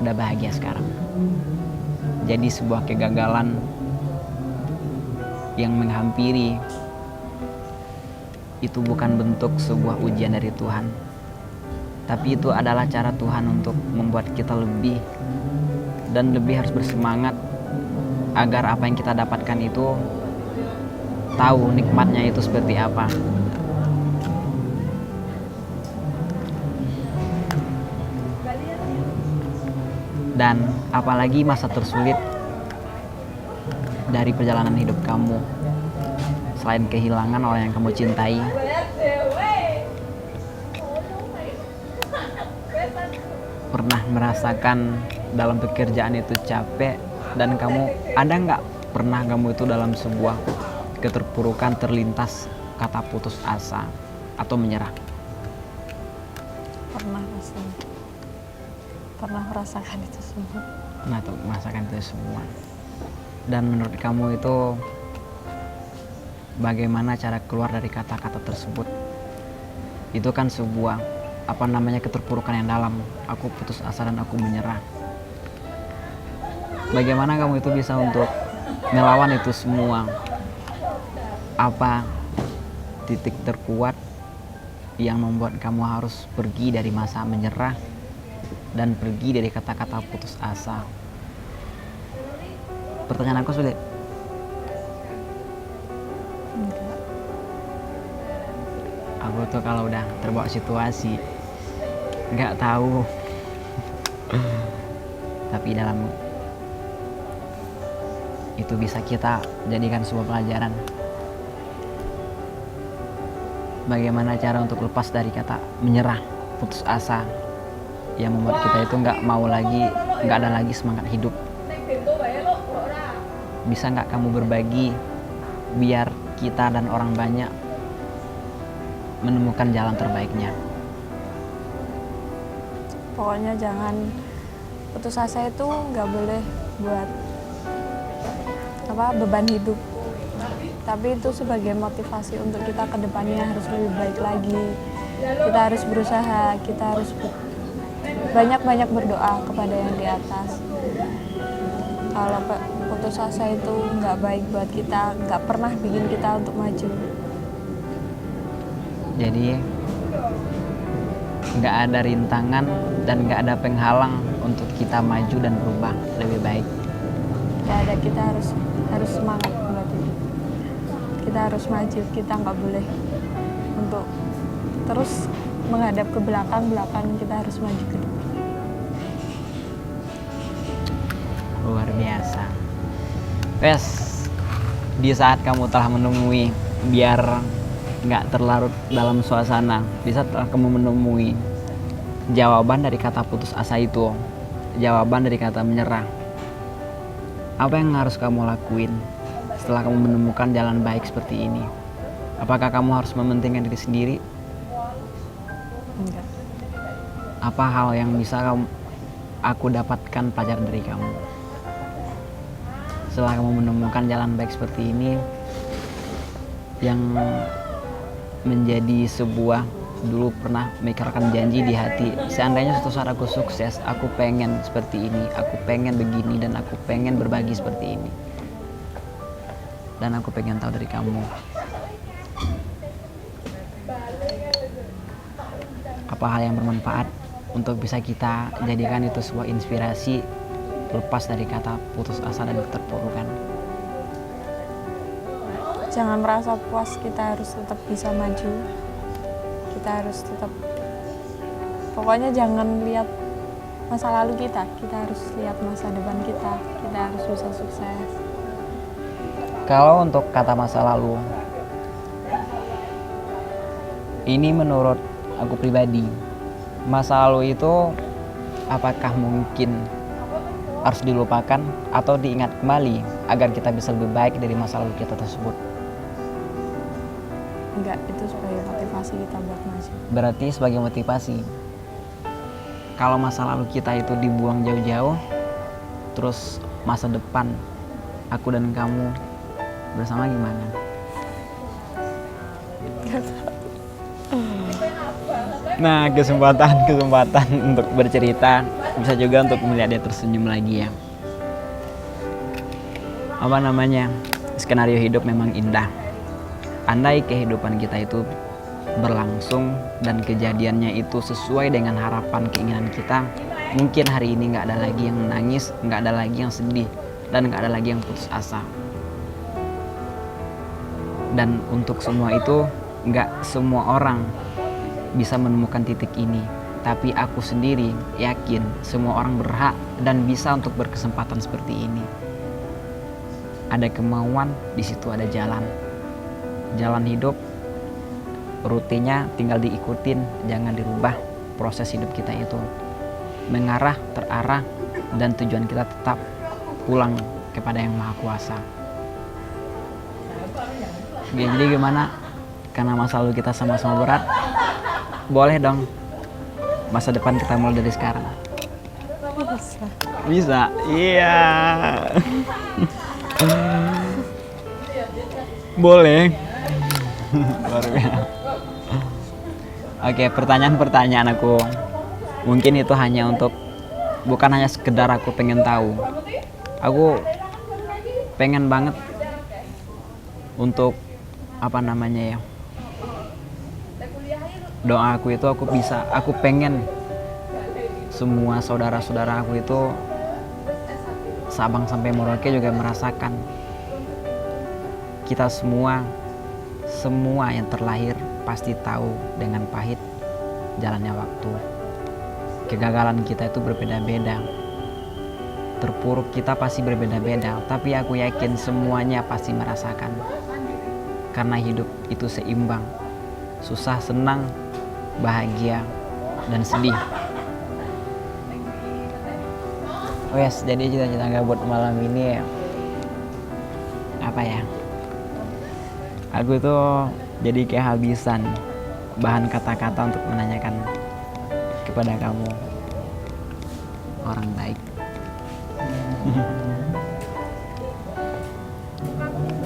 udah bahagia sekarang. Jadi sebuah kegagalan yang menghampiri itu bukan bentuk sebuah ujian dari Tuhan, tapi itu adalah cara Tuhan untuk membuat kita lebih dan lebih harus bersemangat agar apa yang kita dapatkan itu tahu nikmatnya itu seperti apa. Dan apalagi masa tersulit dari perjalanan hidup kamu, selain kehilangan orang yang kamu cintai, pernah merasakan dalam pekerjaan itu capek, dan kamu ada nggak pernah kamu itu dalam sebuah keterpurukan terlintas kata putus asa atau menyerah? Pernah merasakan itu semua. Nah, tuh merasakan itu semua. Dan menurut kamu itu bagaimana cara keluar dari kata-kata tersebut? Itu kan sebuah keterpurukan yang dalam. Aku putus asa dan aku menyerah. Bagaimana kamu itu bisa untuk melawan itu semua? Apa titik terkuat yang membuat kamu harus pergi dari masa menyerah dan pergi dari kata-kata putus asa? Pertanyaan aku sulit. Enggak. Aku tuh kalau udah terbawa situasi nggak tahu. Tapi dalam itu bisa kita jadikan sebuah pelajaran. Bagaimana cara untuk lepas dari kata menyerah, putus asa, yang membuat kita itu nggak mau lagi, nggak ada lagi semangat hidup. Bisa nggak kamu berbagi biar kita dan orang banyak menemukan jalan terbaiknya? Pokoknya jangan putus asa itu nggak boleh buat beban hidup, tapi itu sebagai motivasi untuk kita ke depannya harus lebih baik lagi. Kita harus berusaha, kita harus banyak-banyak berdoa kepada yang di atas. Kalau putus asa itu nggak baik buat kita, nggak pernah bikin kita untuk maju. Jadi nggak ada rintangan dan nggak ada penghalang untuk kita maju dan berubah lebih baik. Nggak ada, kita harus semangat buat hidup. Kita harus maju, kita nggak boleh untuk terus menghadap ke belakang, kita harus maju ke depan. Luar biasa. Wes, di saat kamu telah menemui, biar nggak terlarut dalam suasana, di saat telah kamu menemui jawaban dari kata putus asa itu, jawaban dari kata menyerah, apa yang harus kamu lakuin setelah kamu menemukan jalan baik seperti ini? Apakah kamu harus mementingkan diri sendiri? Enggak. Apa hal yang bisa aku dapatkan pelajaran dari kamu? Setelah kamu menemukan jalan baik seperti ini, yang menjadi sebuah, dulu pernah memikirkan janji di hati, seandainya suatu saat aku sukses, aku pengen seperti ini, aku pengen begini, dan aku pengen berbagi seperti ini. Dan aku pengen tahu dari kamu, apa hal yang bermanfaat untuk bisa kita jadikan itu sebuah inspirasi, lepas dari kata putus asa dan keterpurukan. Jangan merasa puas, kita harus tetap bisa maju. Kita harus tetap, pokoknya jangan lihat masa lalu kita harus lihat masa depan kita harus bisa sukses. Kalau untuk kata masa lalu, ini menurut aku pribadi, masa lalu itu apakah mungkin harus dilupakan atau diingat kembali agar kita bisa lebih baik dari masa lalu kita tersebut? Enggak, itu sebagai motivasi kita buat maju. Berarti sebagai motivasi, kalau masa lalu kita itu dibuang jauh-jauh, terus masa depan aku dan kamu bersama gimana? Nah, kesempatan untuk bercerita, bisa juga untuk melihat dia tersenyum lagi ya. Apa namanya, skenario hidup memang indah. Andai kehidupan kita itu berlangsung dan kejadiannya itu sesuai dengan harapan keinginan kita, mungkin hari ini nggak ada lagi yang menangis, nggak ada lagi yang sedih, dan nggak ada lagi yang putus asa. Dan untuk semua itu, nggak semua orang bisa menemukan titik ini, tapi aku sendiri yakin semua orang berhak dan bisa untuk berkesempatan seperti ini. Ada kemauan, di situ ada jalan. Jalan hidup, rutinnya tinggal diikutin, jangan dirubah. Proses hidup kita itu mengarah, terarah, dan tujuan kita tetap pulang kepada Yang Maha Kuasa. Jadi gimana? Karena masa lalu kita sama-sama berat, boleh dong masa depan kita mulai dari sekarang. Bisa? Iya. Boleh. Luar biasa. Oke, pertanyaan aku mungkin itu hanya untuk, bukan hanya sekedar aku pengen tahu. Aku pengen banget untuk apa namanya ya, doa aku itu aku pengen semua saudara-saudara aku itu Sabang sampai Merauke juga merasakan kita semua yang terlahir pasti tahu dengan pahit jalannya waktu. Kegagalan kita itu berbeda-beda, terpuruk kita pasti berbeda-beda, tapi aku yakin semuanya pasti merasakan. Karena hidup itu seimbang, susah, senang, bahagia, dan sedih. Oh yes, jadi cita-cita nggak buat malam ini apa ya? Aku tuh jadi kehabisan bahan kata-kata untuk menanyakan kepada kamu, orang baik.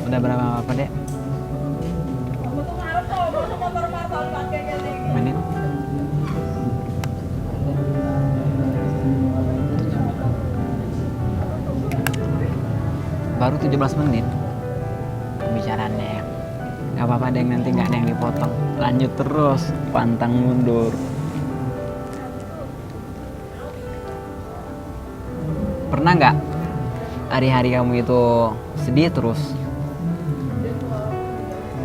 Udah berapa apa dek? Menit? Baru 17 menit pembicaraannya ya. Gak apa-apa deh, nanti gak ada yang dipotong. Lanjut terus, pantang mundur. Pernah gak hari-hari kamu itu sedih terus?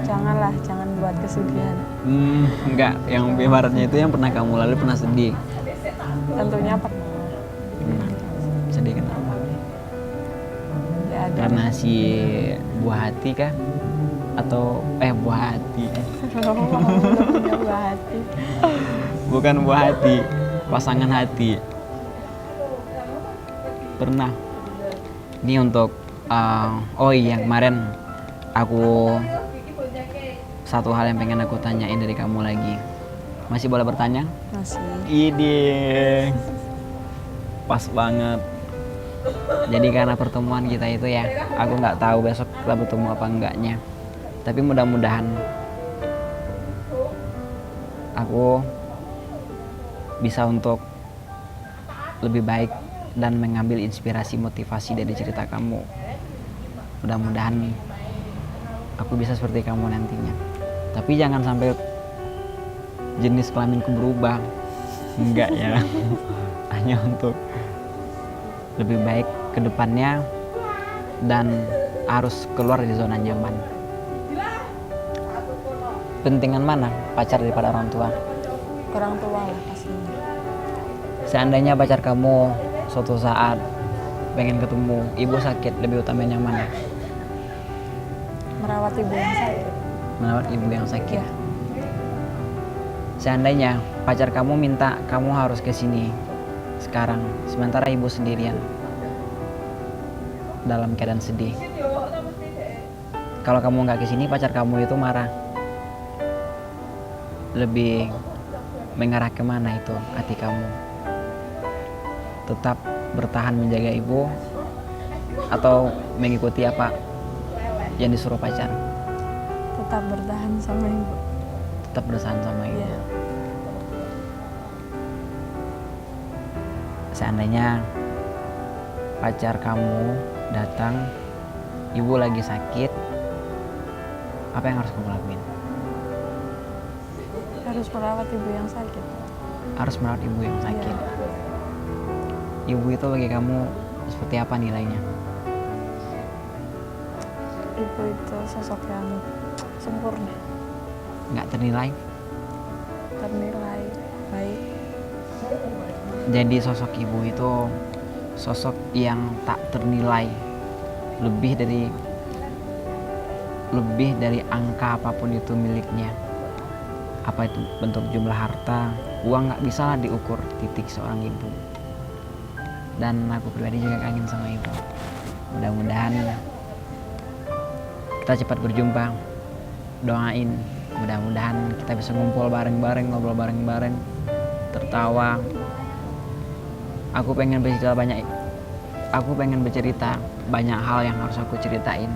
Janganlah, jangan buat kesedihan. Enggak, yang ibaratnya itu yang pernah kamu lalui pernah sedih. Tentunya pernah. Sedih kenapa? Ya, ada. Karena si buah hati kah? Atau buah hati? Buah hati. Bukan buah hati, pasangan hati. Pernah. Ini untuk oh iya, kemarin aku satu hal yang pengen aku tanyain dari kamu lagi. Masih boleh bertanya? Masih. Ide. Pas banget. Jadi karena pertemuan kita itu ya, aku nggak tahu besok kita bertemu apa enggaknya. Tapi mudah-mudahan aku bisa untuk lebih baik dan mengambil inspirasi motivasi dari cerita kamu. Mudah-mudahan aku bisa seperti kamu nantinya. Tapi jangan sampai jenis kelaminku berubah. Enggak ya. Hanya untuk lebih baik ke depannya dan harus keluar dari zona nyaman. Pentingan mana pacar daripada orang tua? Orang tua lah pastinya. Seandainya pacar kamu suatu saat pengen ketemu, ibu sakit, lebih utamain yang mana? Merawat ibu yang sakit. Merawat ibu yang sakit. Ya. Seandainya pacar kamu minta kamu harus ke sini sekarang, sementara ibu sendirian dalam keadaan sedih. Kalau kamu nggak ke sini, pacar kamu itu marah. Lebih mengarah kemana itu hati kamu? Tetap bertahan menjaga ibu atau mengikuti apa yang disuruh pacar? Tetap bertahan sama ibu. Tetap bertahan sama ibu. Ya. Seandainya pacar kamu datang, ibu lagi sakit, apa yang harus kamu lakuin? Harus merawat ibu yang sakit. Harus merawat ibu yang sakit. Ya. Ibu itu bagi kamu seperti apa nilainya? Ibu itu sosok yang sempurna, Nggak ternilai? ternilai, baik. Jadi sosok ibu itu sosok yang tak ternilai, lebih dari angka apapun itu miliknya. Apa itu bentuk jumlah harta, uang nggak bisa lah diukur titik seorang ibu. Dan aku pribadi juga kangen sama ibu. Mudah-mudahan kita cepat berjumpa. Doain, mudah-mudahan kita bisa ngumpul bareng-bareng, ngobrol bareng-bareng, tertawa. Aku pengen bercerita banyak hal yang harus aku ceritain.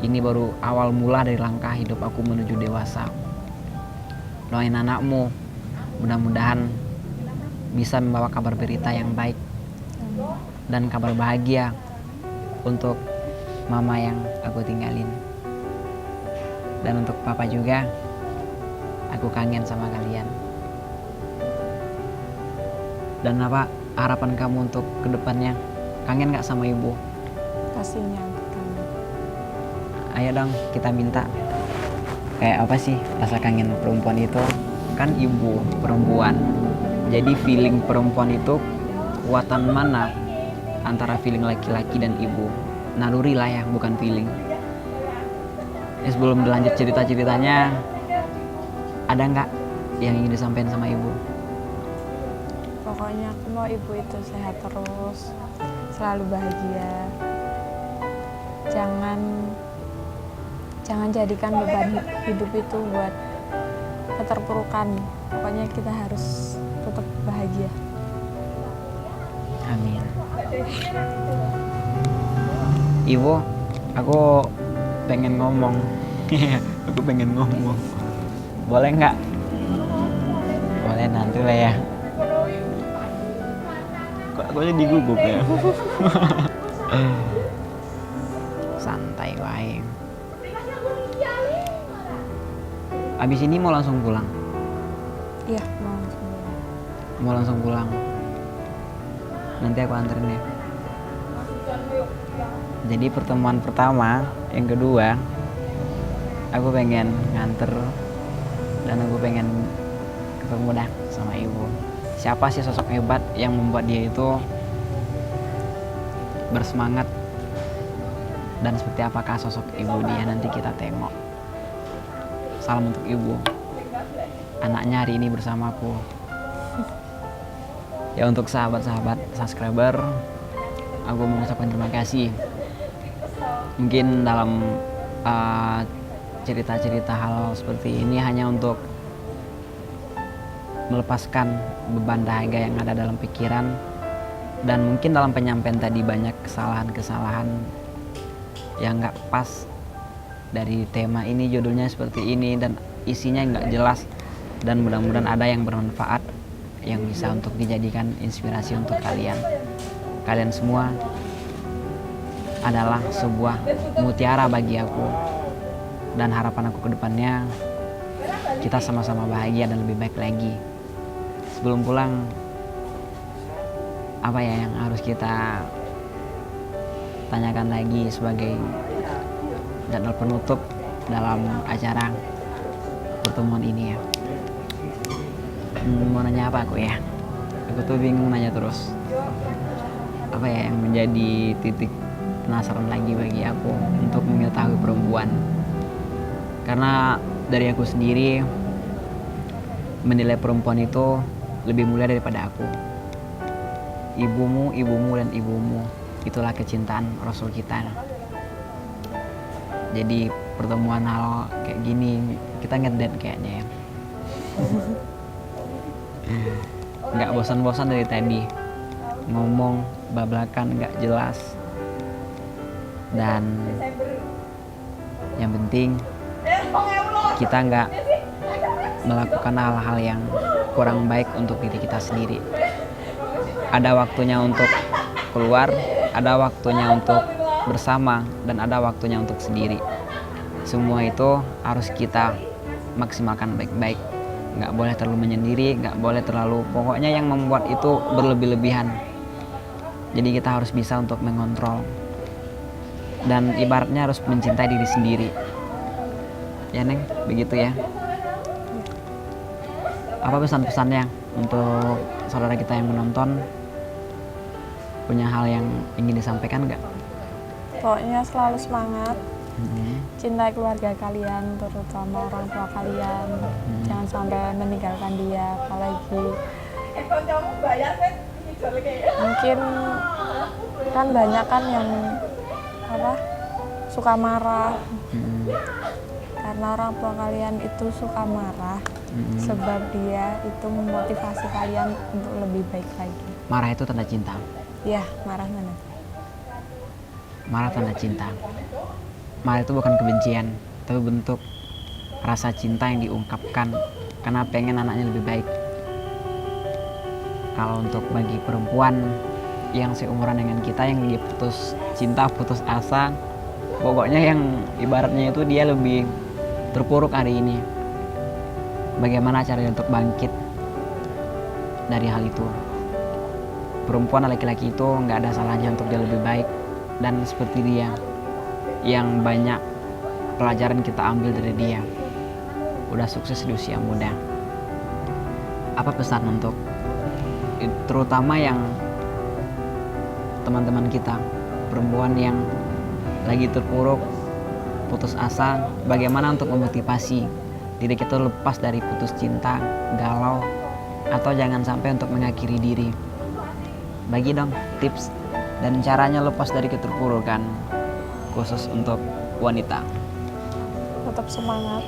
Ini baru awal mula dari langkah hidup aku menuju dewasa. Doain anakmu, mudah-mudahan bisa membawa kabar berita yang baik dan kabar bahagia untuk mama yang aku tinggalin. Dan untuk papa juga, Aku kangen sama kalian. Dan apa harapan kamu untuk kedepannya? Kangen gak sama ibu? Pastinya kangen. Ayo dong kita minta. Kayak apa sih rasa kangen perempuan itu? Kan ibu perempuan. Jadi feeling perempuan itu kuatan mana antara feeling laki-laki dan ibu? Naluri lah ya, bukan feeling. Ya, sebelum dilanjut cerita-ceritanya, ada nggak yang ingin disampaikan sama ibu? Pokoknya aku mau ibu itu sehat terus, selalu bahagia. Jangan jadikan beban hidup itu buat keterpurukan. Pokoknya kita harus tetap bahagia. Amin. Ibu, aku pengen ngomong. Aku pengen ngomong. Boleh nggak? Boleh nanti lah ya. Kok aku jadi gugup ya? Santai wae. Abis ini mau langsung pulang? Iya, mau langsung pulang. Mau langsung pulang. Nanti aku anterin ya. Jadi pertemuan pertama, yang kedua, aku pengen nganter dan aku pengen ketemu dah sama ibu. Siapa sih sosok hebat yang membuat dia itu bersemangat, dan seperti apakah sosok ibu dia, nanti kita tengok. Salam untuk ibu, anaknya hari ini bersamaku. Ya untuk sahabat-sahabat subscriber, aku mengucapkan terima kasih. Mungkin dalam cerita-cerita hal seperti ini hanya untuk melepaskan beban dahaga yang ada dalam pikiran, dan mungkin dalam penyampaian tadi banyak kesalahan-kesalahan yang nggak pas dari tema ini, judulnya seperti ini dan isinya nggak jelas, dan mudah-mudahan ada yang bermanfaat yang bisa untuk dijadikan inspirasi untuk kalian. Kalian semua adalah sebuah mutiara bagi aku, dan harapan aku ke depannya kita sama-sama bahagia dan lebih baik lagi. Sebelum pulang, apa ya yang harus kita tanyakan lagi sebagai jadwal penutup dalam acara pertemuan ini ya? Mau nanya apa aku ya? Aku tuh bingung nanya terus. Apa ya yang menjadi titik penasaran lagi bagi aku untuk mengetahui perempuan? Karena dari aku sendiri menilai perempuan itu lebih mulia daripada aku. Ibumu, ibumu, dan ibumu, itulah kecintaan Rasul kita. Jadi pertemuan hal kayak gini kita ngedate kayaknya ya. Nggak bosan-bosan dari tadi ngomong bablakan nggak jelas, dan yang penting kita nggak melakukan hal-hal yang kurang baik untuk diri kita sendiri. Ada waktunya untuk keluar, ada waktunya untuk bersama, dan ada waktunya untuk sendiri. Semua itu harus kita maksimalkan baik-baik. Nggak boleh terlalu menyendiri, nggak boleh terlalu, pokoknya yang membuat itu berlebih-lebihan. Jadi kita harus bisa untuk mengontrol, dan ibaratnya harus mencintai diri sendiri. Ya Neng, begitu ya. Apa pesan-pesannya untuk saudara kita yang menonton? Punya hal yang ingin disampaikan nggak? Pokoknya selalu semangat. Cintai keluarga kalian, terutama orang tua kalian. Jangan sampai meninggalkan dia. Apalagi mungkin kan banyak kan yang suka marah. Karena orang tua kalian itu suka marah, sebab dia itu memotivasi kalian untuk lebih baik lagi. Marah itu tanda cinta. Ya, marah mana? Marah tanda cinta. Marah itu bukan kebencian, tapi bentuk rasa cinta yang diungkapkan karena pengen anaknya lebih baik. Kalau untuk bagi perempuan yang seumuran dengan kita, yang lagi putus cinta, putus asa, pokoknya yang ibaratnya itu dia lebih terpuruk hari ini. bagaimana caranya untuk bangkit dari hal itu. Perempuan dan laki-laki itu nggak ada salahnya untuk dia lebih baik, dan seperti dia yang banyak pelajaran kita ambil dari dia, udah sukses di usia muda. Apa pesan untuk terutama yang teman-teman kita perempuan yang lagi terpuruk, putus asa, bagaimana untuk memotivasi diri kita lepas dari putus cinta, galau, atau jangan sampai untuk mengakhiri diri? Bagi dong tips dan caranya lepas dari keterpurukan, khusus untuk wanita. Tetap semangat.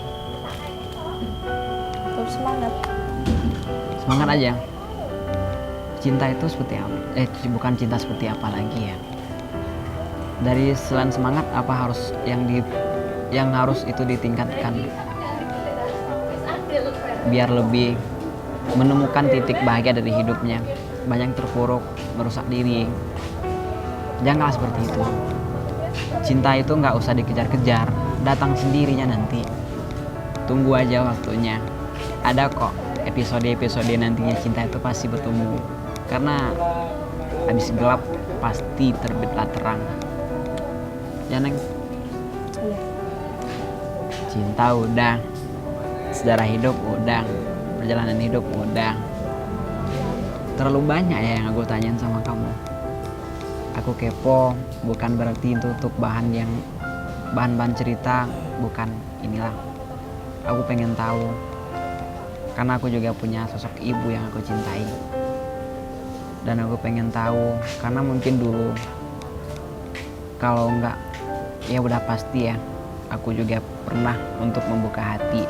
Tetap semangat. Semangat aja. Cinta itu seperti apa? Bukan cinta seperti apa lagi ya. Dari selain semangat, apa harus yang harus itu ditingkatkan biar lebih menemukan titik bahagia dari hidupnya. Banyak terpuruk, merusak diri. Janganlah seperti itu. Cinta itu nggak usah dikejar-kejar, datang sendirinya nanti. Tunggu aja waktunya. Ada kok episode-episode nantinya cinta itu pasti bertemu. Karena habis gelap pasti terbitlah terang. Ya Neng? Iya. Cinta udah, sejarah hidup udah, perjalanan hidup udah. Terlalu banyak ya yang aku tanyain sama kamu. Aku kepo bukan berarti untuk bahan-bahan cerita, bukan. Inilah aku pengen tahu, karena aku juga punya sosok ibu yang aku cintai, dan aku pengen tahu karena mungkin dulu kalau enggak ya udah pasti ya aku juga pernah untuk membuka hati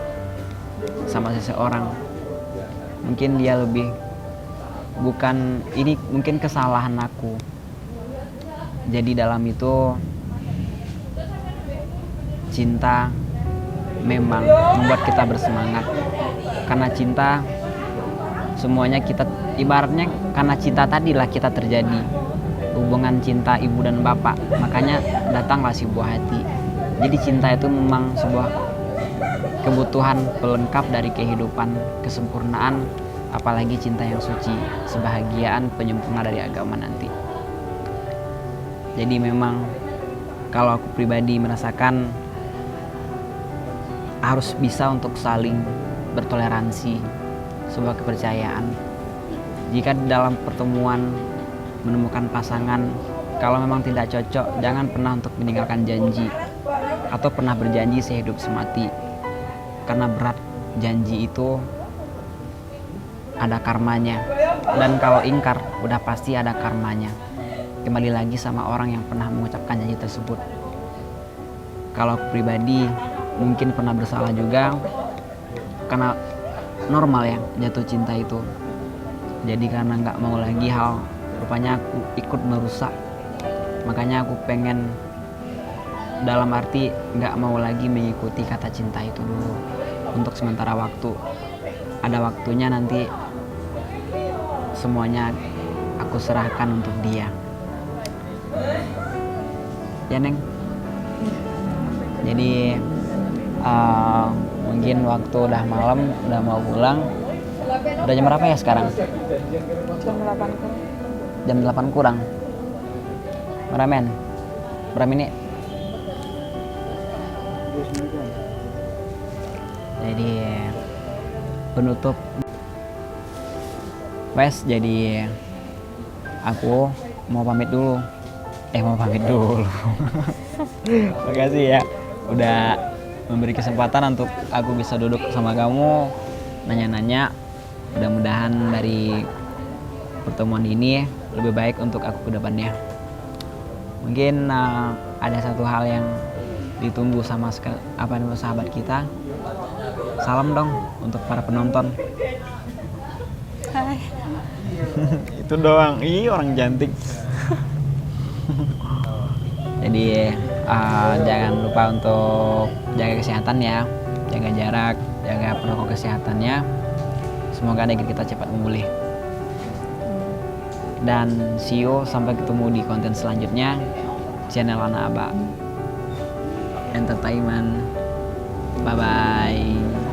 sama seseorang. Mungkin dia lebih, bukan ini mungkin kesalahan aku. Jadi dalam itu cinta memang membuat kita bersemangat. Karena cinta semuanya kita, ibaratnya karena cinta tadilah kita terjadi hubungan cinta ibu dan bapak, makanya datanglah si buah hati. Jadi cinta itu memang sebuah kebutuhan pelengkap dari kehidupan, kesempurnaan, apalagi cinta yang suci, sebahagiaan penyempurna dari agama nanti. Jadi memang kalau aku pribadi merasakan harus bisa untuk saling bertoleransi, sebuah kepercayaan. Jika dalam pertemuan menemukan pasangan, kalau memang tidak cocok, jangan pernah untuk meninggalkan janji atau pernah berjanji sehidup semati. Karena berat, janji itu ada karmanya, dan kalau ingkar udah pasti ada karmanya. Kembali lagi sama orang yang pernah mengucapkan janji tersebut. Kalau aku pribadi mungkin pernah bersalah juga, karena normal ya jatuh cinta itu. Jadi karena nggak mau lagi hal, rupanya aku ikut merusak. Makanya aku pengen, dalam arti nggak mau lagi mengikuti kata cinta itu dulu untuk sementara waktu. Ada waktunya nanti semuanya aku serahkan untuk dia. Ya Neng. Jadi mungkin waktu udah malam, udah mau pulang. Udah jam berapa ya sekarang? Jam 8 kurang. Jam 8 kurang. Meramen. Berapa menit? Jadi penutup. Wes, jadi aku mau pamit dulu. Makasih ya udah memberi kesempatan untuk aku bisa duduk sama kamu, nanya-nanya. Mudah-mudahan dari pertemuan ini lebih baik untuk aku ke depannya. Mungkin ada satu hal yang ditunggu sama sahabat kita. Salam dong untuk para penonton. Hai. Itu doang. Ih, orang cantik. Jadi jangan lupa untuk jaga kesehatan ya, jaga jarak, jaga protokol kesehatannya. Semoga negeri kita cepat memulih. Dan see you, sampai ketemu di konten selanjutnya channel Anak Aba Entertainment. Bye bye.